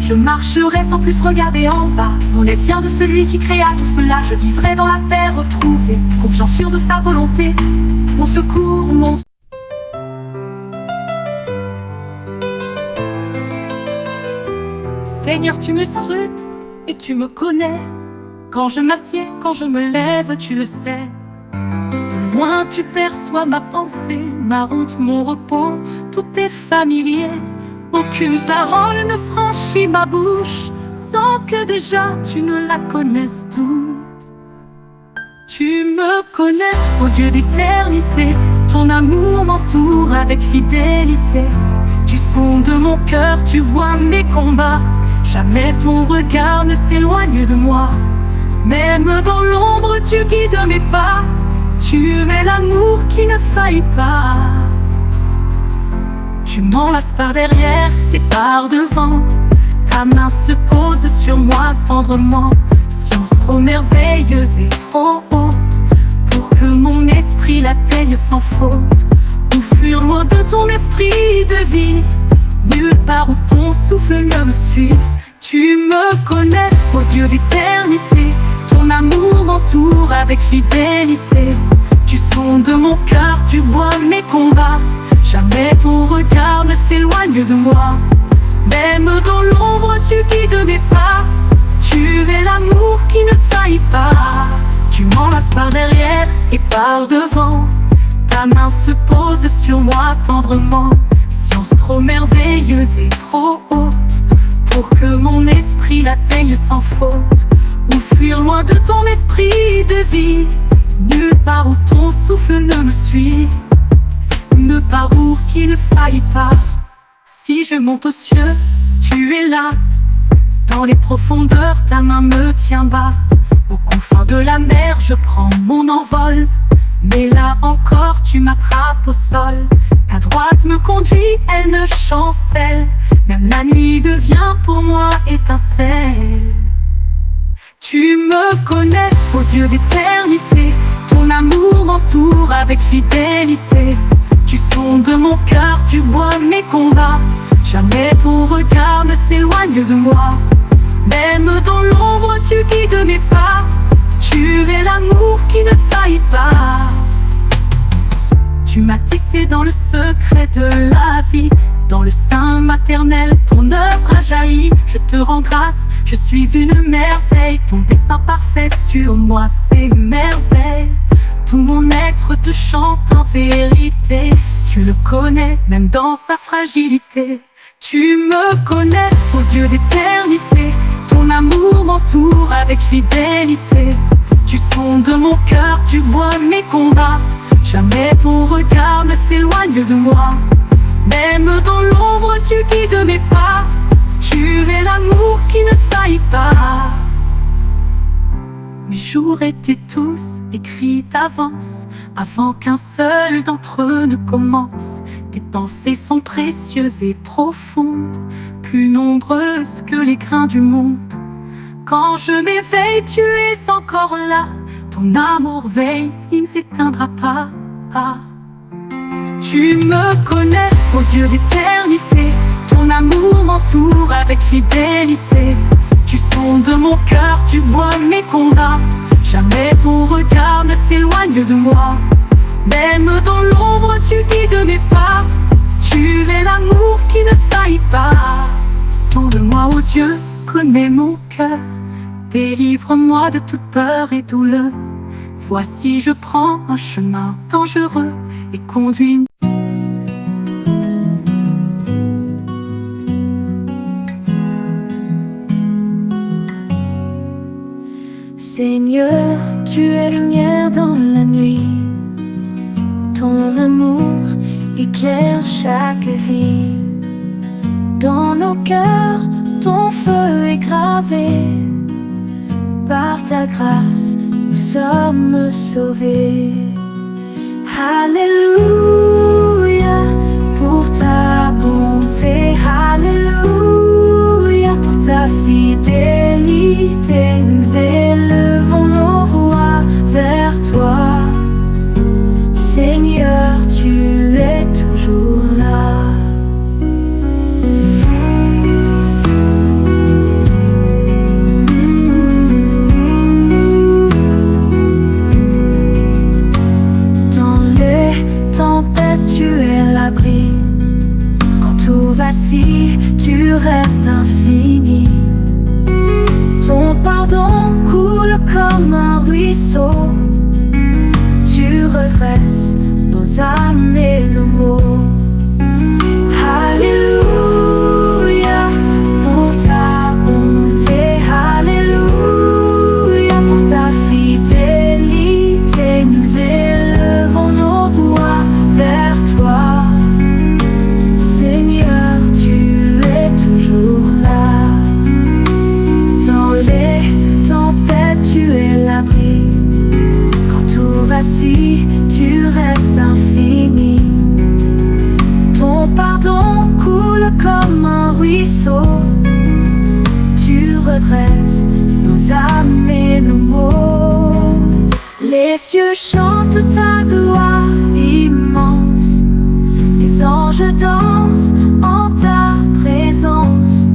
Je marcherai sans plus regarder en bas, mon aide vient de celui qui créa tout cela. Je vivrai dans la paix retrouvée, confiant sûr de sa volonté. Mon secours, Seigneur, tu me scrutes et tu me connais. Quand je m'assieds, quand je me lève, tu le sais. De loin tu perçois ma pensée, ma route, mon repos, tout est familier. Aucune parole ne franchit ma bouche sans que déjà tu ne la connaisses toute. Tu me connais, ô Dieu d'éternité, ton amour m'entoure avec fidélité. Du fond de mon cœur tu vois mes combats, jamais ton regard ne s'éloigne de moi. Même dans l'ombre tu guides mes pas, tu es l'amour qui ne faillit pas. Tu m'enlaces par derrière et par devant, ta main se pose sur moi tendrement. Science trop merveilleuse et trop haute, pour que mon esprit l'atteigne sans faute. Où fuir loin de ton esprit de vie, nulle part où ton souffle ne me suit. Tu me connais, ô Dieu d'éternité, ton amour m'entoure avec fidélité. Du fond de mon cœur tu vois mes combats, jamais ton regard ne s'éloigne de moi. Même dans l'ombre tu guides mes pas, tu es l'amour qui ne faillit pas. Tu m'enlaces par derrière et par devant, ta main se pose sur moi tendrement. Science trop merveilleuse et trop haute, pour que mon esprit l'atteigne sans faute. Où fuir loin de ton esprit de vie, nulle part où ton souffle ne me suit. Une parcours qui ne faillit pas. Si je monte aux cieux, tu es là. Dans les profondeurs, ta main me tient bas. Aux confins de la mer, je prends mon envol. Mais là encore, tu m'attrapes au sol. Ta droite me conduit, elle ne chancelle. Même la nuit devient pour moi étincelle. Tu me connais, ô Dieu d'éternité, ton amour m'entoure avec fidélité. Du fond de mon cœur tu vois mes combats, jamais ton regard ne s'éloigne de moi. Même dans l'ombre tu guides mes pas, tu es l'amour qui ne faillit pas. Tu m'as tissé dans le secret de la vie, dans le sein maternel ton œuvre a jailli. Je te rends grâce, je suis une merveille, ton dessein parfait sur moi c'est merveille. Tout mon être te chante en vérité, tu le connais même dans sa fragilité. Tu me connais, ô Dieu d'éternité, ton amour m'entoure avec fidélité. Du fond de mon cœur tu vois mes combats, jamais ton regard ne s'éloigne de moi. Même dans l'ombre tu guides mes pas, tu es l'amour qui ne faillit pas. Mes jours étaient tous écrits d'avance, avant qu'un seul d'entre eux ne commence. Tes pensées sont précieuses et profondes, plus nombreuses que les grains du monde. Quand je m'éveille, tu es encore là, ton amour veille, il ne s'éteindra pas. Tu me connais, ô Dieu d'éternité, ton amour m'entoure avec fidélité. Du fond de mon cœur tu vois mes combats, jamais ton regard ne s'éloigne de moi. Même dans l'ombre tu guides mes pas, tu es l'amour qui ne faillit pas. Sonde-moi, ô Dieu, connais mon cœur, délivre-moi de toute peur et douleur. Voici je prends un chemin dangereux et conduis. Seigneur, tu es lumière dans la nuit. Ton amour éclaire chaque vie. Dans nos cœurs, ton feu est gravé. Par ta grâce, nous sommes sauvés. Alléluia pour ta bonté. Alléluia pour ta fidélité. Nous élevons nos voix vers toi. Seigneur, tu es toujours là. Dans les tempêtes, tu es l'abri. Quand tout vacille, tu restes infini. Ton pardon coule comme un ruisseau. Tu redresses nos âmes et nos maux. Alléluia pour ta bonté. Alléluia pour ta fidélité. Nous élevons nos voix vers toi. Seigneur, tu es toujours là. Dans les tempêtes, tu es l'abri. Quand tout vacille, tu restes infini. Ton pardon coule comme un ruisseau. Tu redresses nos âmes et nos maux. Les cieux chantent ta gloire immense. Les anges dansent en ta présence.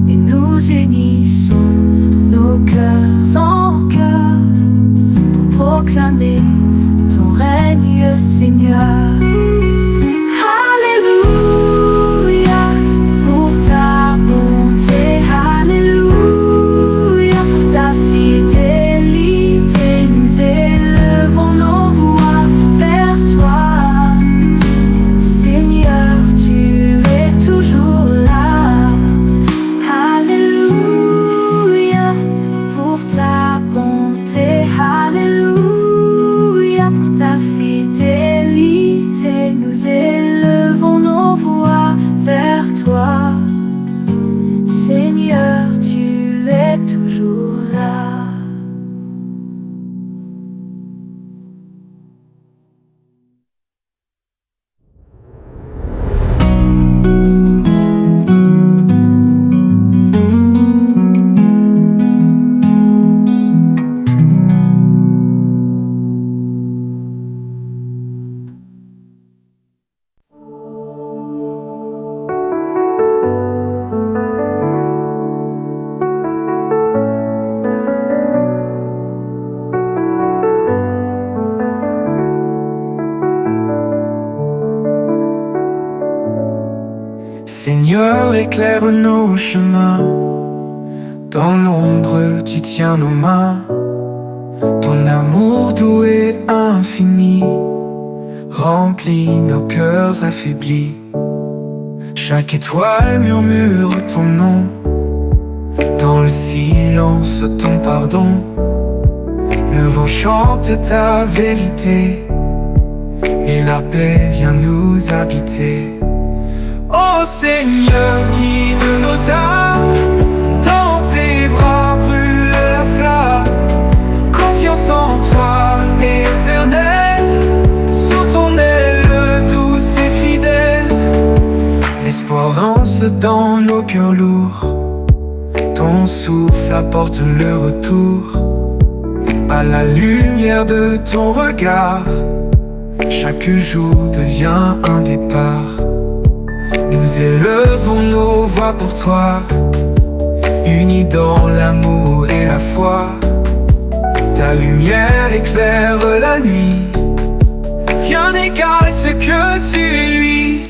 Et nous unissons nos cœurs en chœur pour proclamer ton règne, Seigneur. Alléluia pour ta bonté. Alléluia pour ta fidélité. Nous élevons nos voix vers toi. Seigneur, tu es toujours là. Alléluia pour ta bonté. Alléluia pour ta fidélité. Nous élevons nos voix vers toi. Seigneur, tu es toujours là. Seigneur, éclaire nos chemins. Dans l'ombre, tu tiens nos mains. Ton amour doux et infini remplit nos cœurs affaiblis. Chaque étoile murmure ton nom. Dans le silence, ton pardon. Le vent chante ta vérité. Et la paix vient nous habiter. Ô Seigneur, guide nos âmes. Dans tes bras brûle la flamme. Confiance en toi, éternel. Sous ton aile douce et fidèle. L'espoir danse dans nos cœurs lourds. Ton souffle apporte le retour. À la lumière de ton regard, chaque jour devient un départ. Nous élevons nos voix pour toi, unis dans l'amour et la foi. Ta lumière éclaire la nuit. Rien n'égale ce que tu es lui.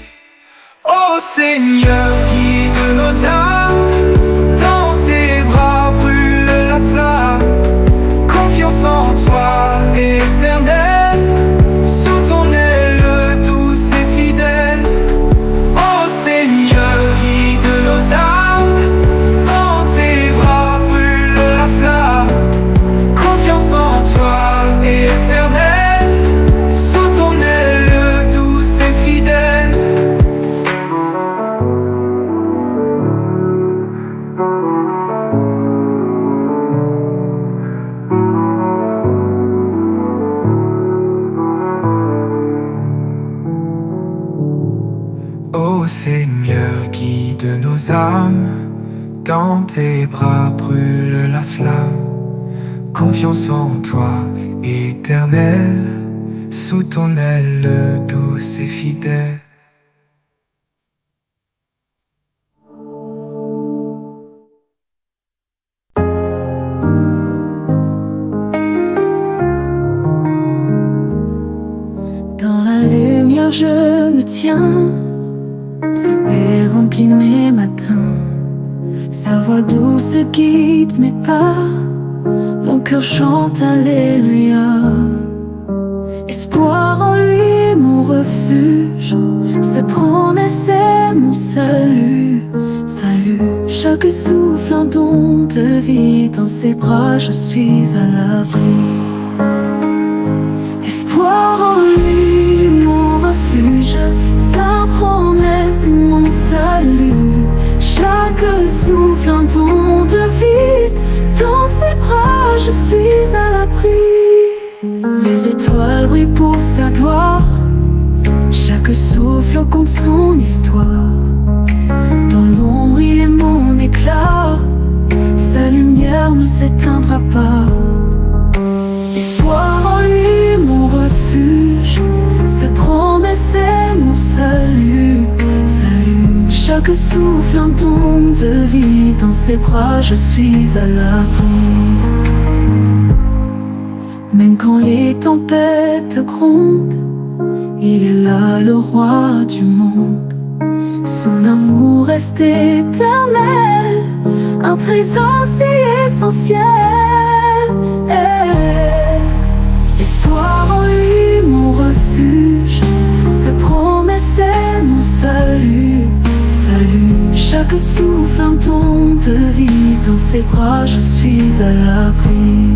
Ô Seigneur, guide nos âmes. Dans tes bras brûle la flamme. Confiance en toi, éternel. Sous ton aile douce et fidèle. Ô Seigneur, guide nos âmes. Dans tes bras brûle la flamme. Confiance nos âmes. Dans tes bras brûle la flamme. Confiance en toi, éternel. Sous ton aile douce et fidèle. Dans la lumière je me tiens, ce Père remplit mes matins. Sa voix douce guide mes pas, mon cœur chante Alléluia. Espoir en lui mon refuge, ses promesses est mon salut. Salut, chaque souffle un don de vie, dans ses bras je suis à l'abri. Espoir en lui mon refuge, sa promesse est mon salut. Chaque souffle un don de vie, dans ses bras je suis à l'abri. Les étoiles brillent pour sa gloire, chaque souffle compte son histoire. Dans l'ombre il est mon éclat, sa lumière ne s'éteindra pas. Espoir en lui mon refuge, sa promesse est mon salut. Salut, chaque souffle un don de vie, dans ses bras je suis à l'abri. Même quand les tempêtes grondent, il est là le roi du monde. Son amour reste éternel, un trésor si essentiel. Espoir en lui mon refuge, ses promesses est mon salut. Salut, chaque souffle un don de vie, dans ses bras je suis à l'abri.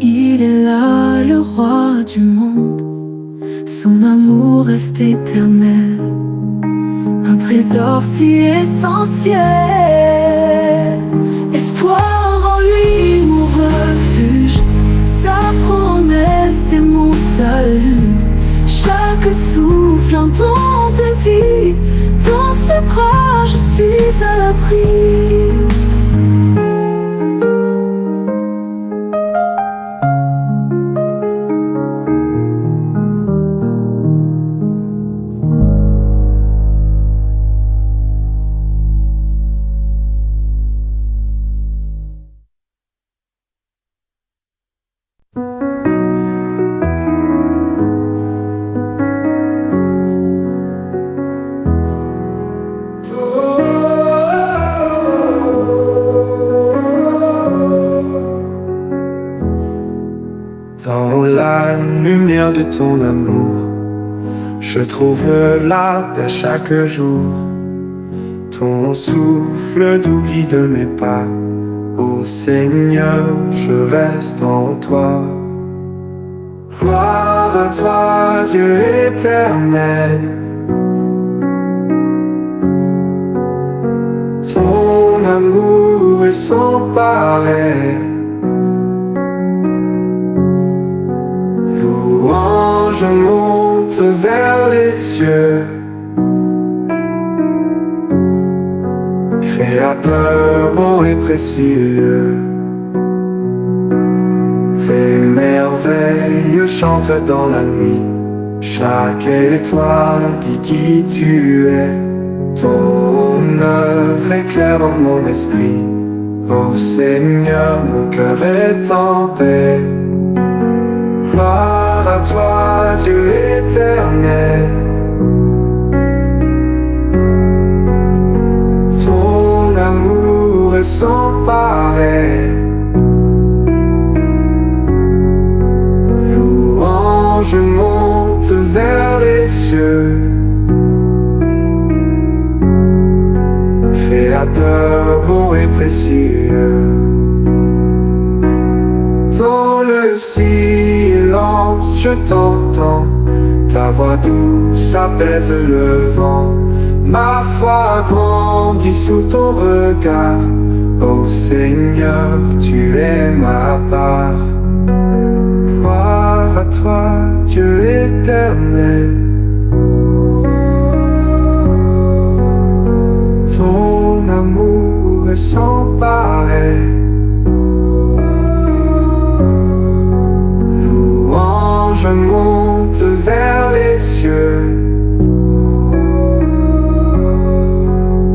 Il est là le roi du monde. Son amour reste éternel, un trésor si essentiel. Espoir en lui mon refuge, sa promesse est mon salut. Chaque souffle un don de vie, dans ses bras je suis à l'abri. Dans la lumière de ton amour, je trouve la paix chaque jour. Ton souffle doux guide mes pas. Ô Seigneur, je reste en toi. Gloire à toi, Dieu éternel. Ton amour est sans pareil. Louange monte vers les cieux. Créateur bon et précieux, tes merveilles chantent dans la nuit. Chaque étoile dit qui tu es. Ton œuvre éclaire mon esprit. Ô Seigneur, mon cœur est en paix. Gloire à toi, Dieu éternel. Ton amour est sans pareil. Louange monte vers les cieux. Créateur beau et précieux. Dans le silence je t'entends, Ta voix douce apaise le vent. Ma foi grandit sous ton regard. Ô Seigneur, tu es ma part. Gloire à toi, Dieu éternel. Ton amour est sans pareil. Louange monte vers les cieux.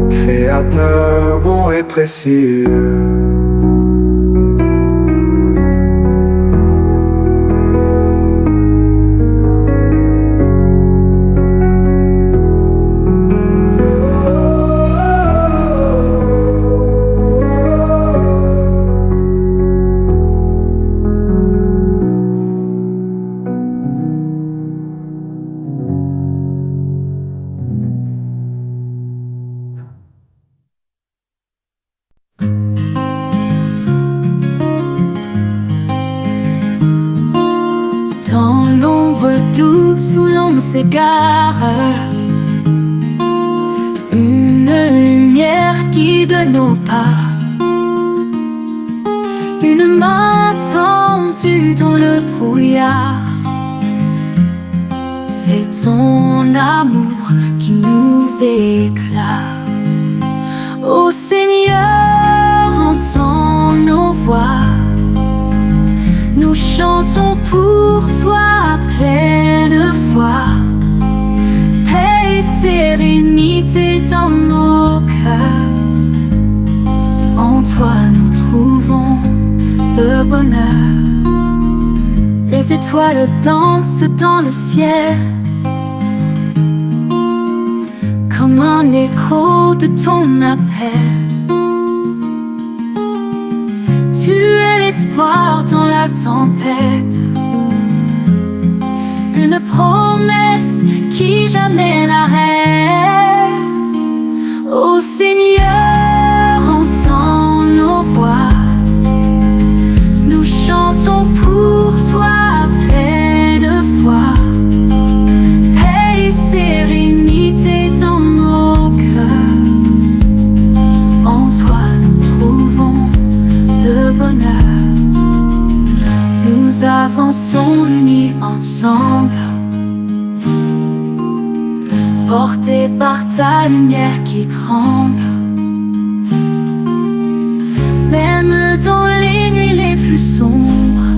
Créateur bon et précieux. Sous l'ombre s'égare une lumière guide nos pas, une main tendue dans le brouillard. C'est ton amour qui nous éclaire. Ô Seigneur, entends nos voix. Nous chantons pour toi pleine foi. Paix et sérénité dans nos cœurs. En toi nous trouvons le bonheur. Les étoiles dansent dans le ciel, comme un écho de ton appel. Tu es l'espoir dans la tempête, une promesse qui jamais n'arrête. Ô Seigneur, entends nos voix. Nous chantons pour toi pleine foi. Paix et sérénité dans nos cœurs. En toi nous trouvons le bonheur. Nous avançons unis ensemble, portés par ta lumière qui tremble. Même dans les nuits les plus sombres,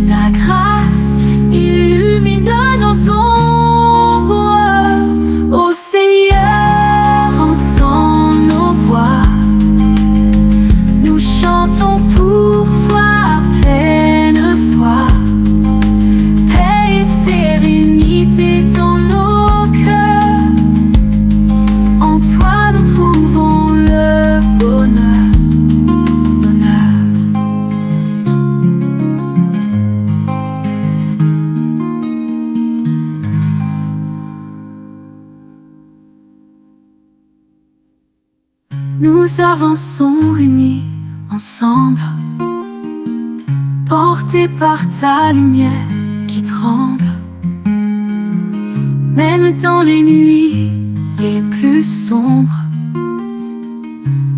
ta grâce illumine nos ombres. Ô Seigneur, entends nos voix. Nous chantons pour toi pleine foi. Paix et sérénité dans nos cœurs. En toi nous trouvons le bonheur, bonheur. Nous avançons unis ensemble, portés par ta lumière qui tremble. Même dans les nuits les plus sombres,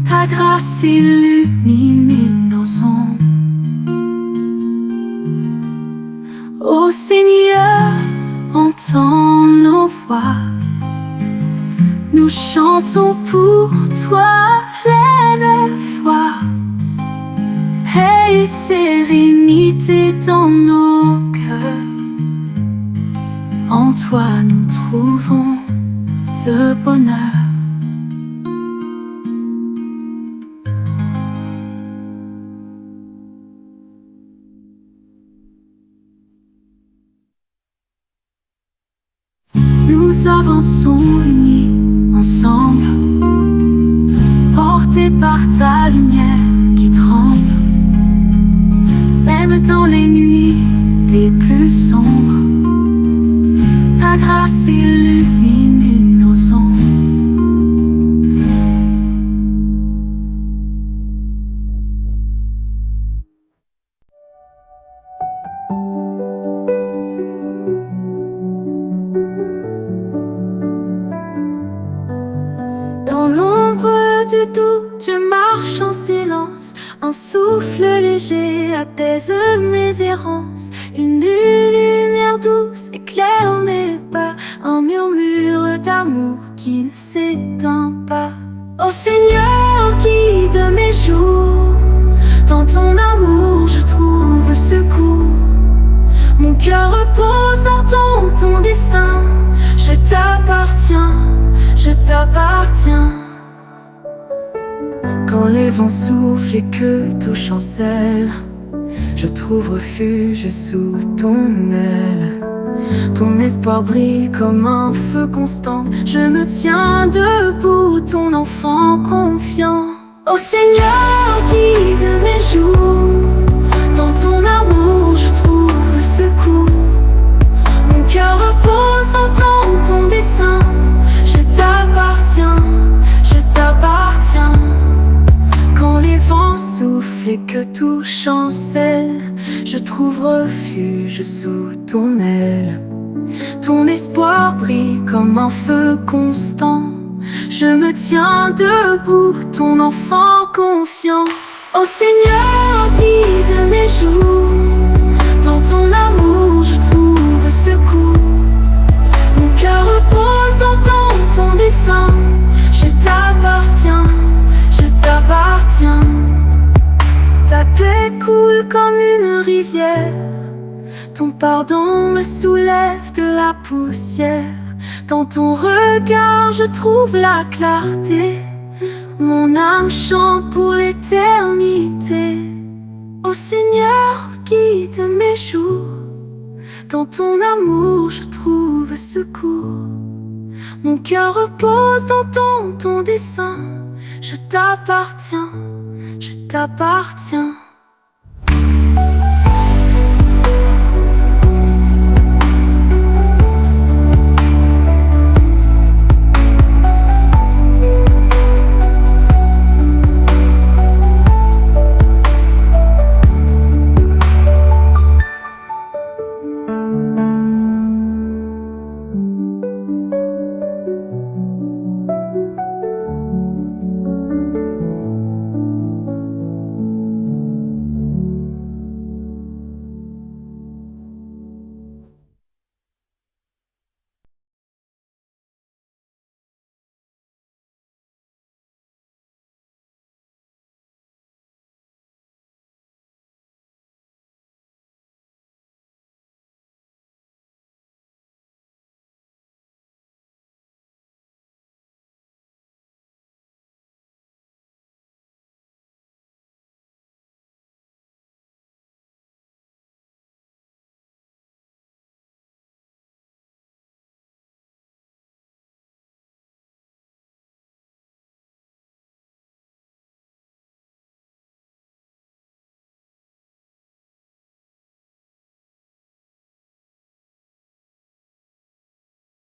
ta grâce illumine nos ombres. Ô Seigneur, entends nos voix. Nous chantons pour toi pleine foi. Paix et sérénité dans nos cœurs. En toi nous trouvons le bonheur. Nous avançons unis ensemble, portés par ta lumière qui tremble. Même dans les nuits les plus sombres, ta grâce illumine nos ombres. milieu du doute, je marche en silence. Un souffle léger apaise mes errances. Une lumière douce éclaire mes pas. Un murmure d'amour qui ne s'éteint pas. Ô Seigneur, guide mes jours. Dans ton amour, je trouve secours. Mon cœur repose dans ton dessein. Je t'appartiens, je t'appartiens. Quand les vents soufflent et que tout chancelle, je trouve refuge sous ton aile. Ton espoir brille comme un feu constant. Je me tiens debout, ton enfant confiant. Ô Seigneur, guide mes jours. Dans ton amour, je trouve secours. Mon cœur repose dans ton dessein. Je t'appartiens, je t'appartiens. Quand les vents soufflent et que tout chancelle, je trouve refuge sous ton aile. Ton espoir brille comme un feu constant. Je me tiens debout, ton enfant confiant. Ô Seigneur, guide mes jours. Dans ton amour, je trouve secours. Mon cœur repose dans ton dessein. Je t'appartiens, je t'appartiens. Ta paix coule comme une rivière. Ton pardon me soulève de la poussière. Dans ton regard, je trouve la clarté. Mon âme chante pour l'éternité. Ô Seigneur, guide mes jours. Dans ton amour, je trouve secours. Mon cœur repose dans ton dessein. Je t'appartiens, je t'appartiens.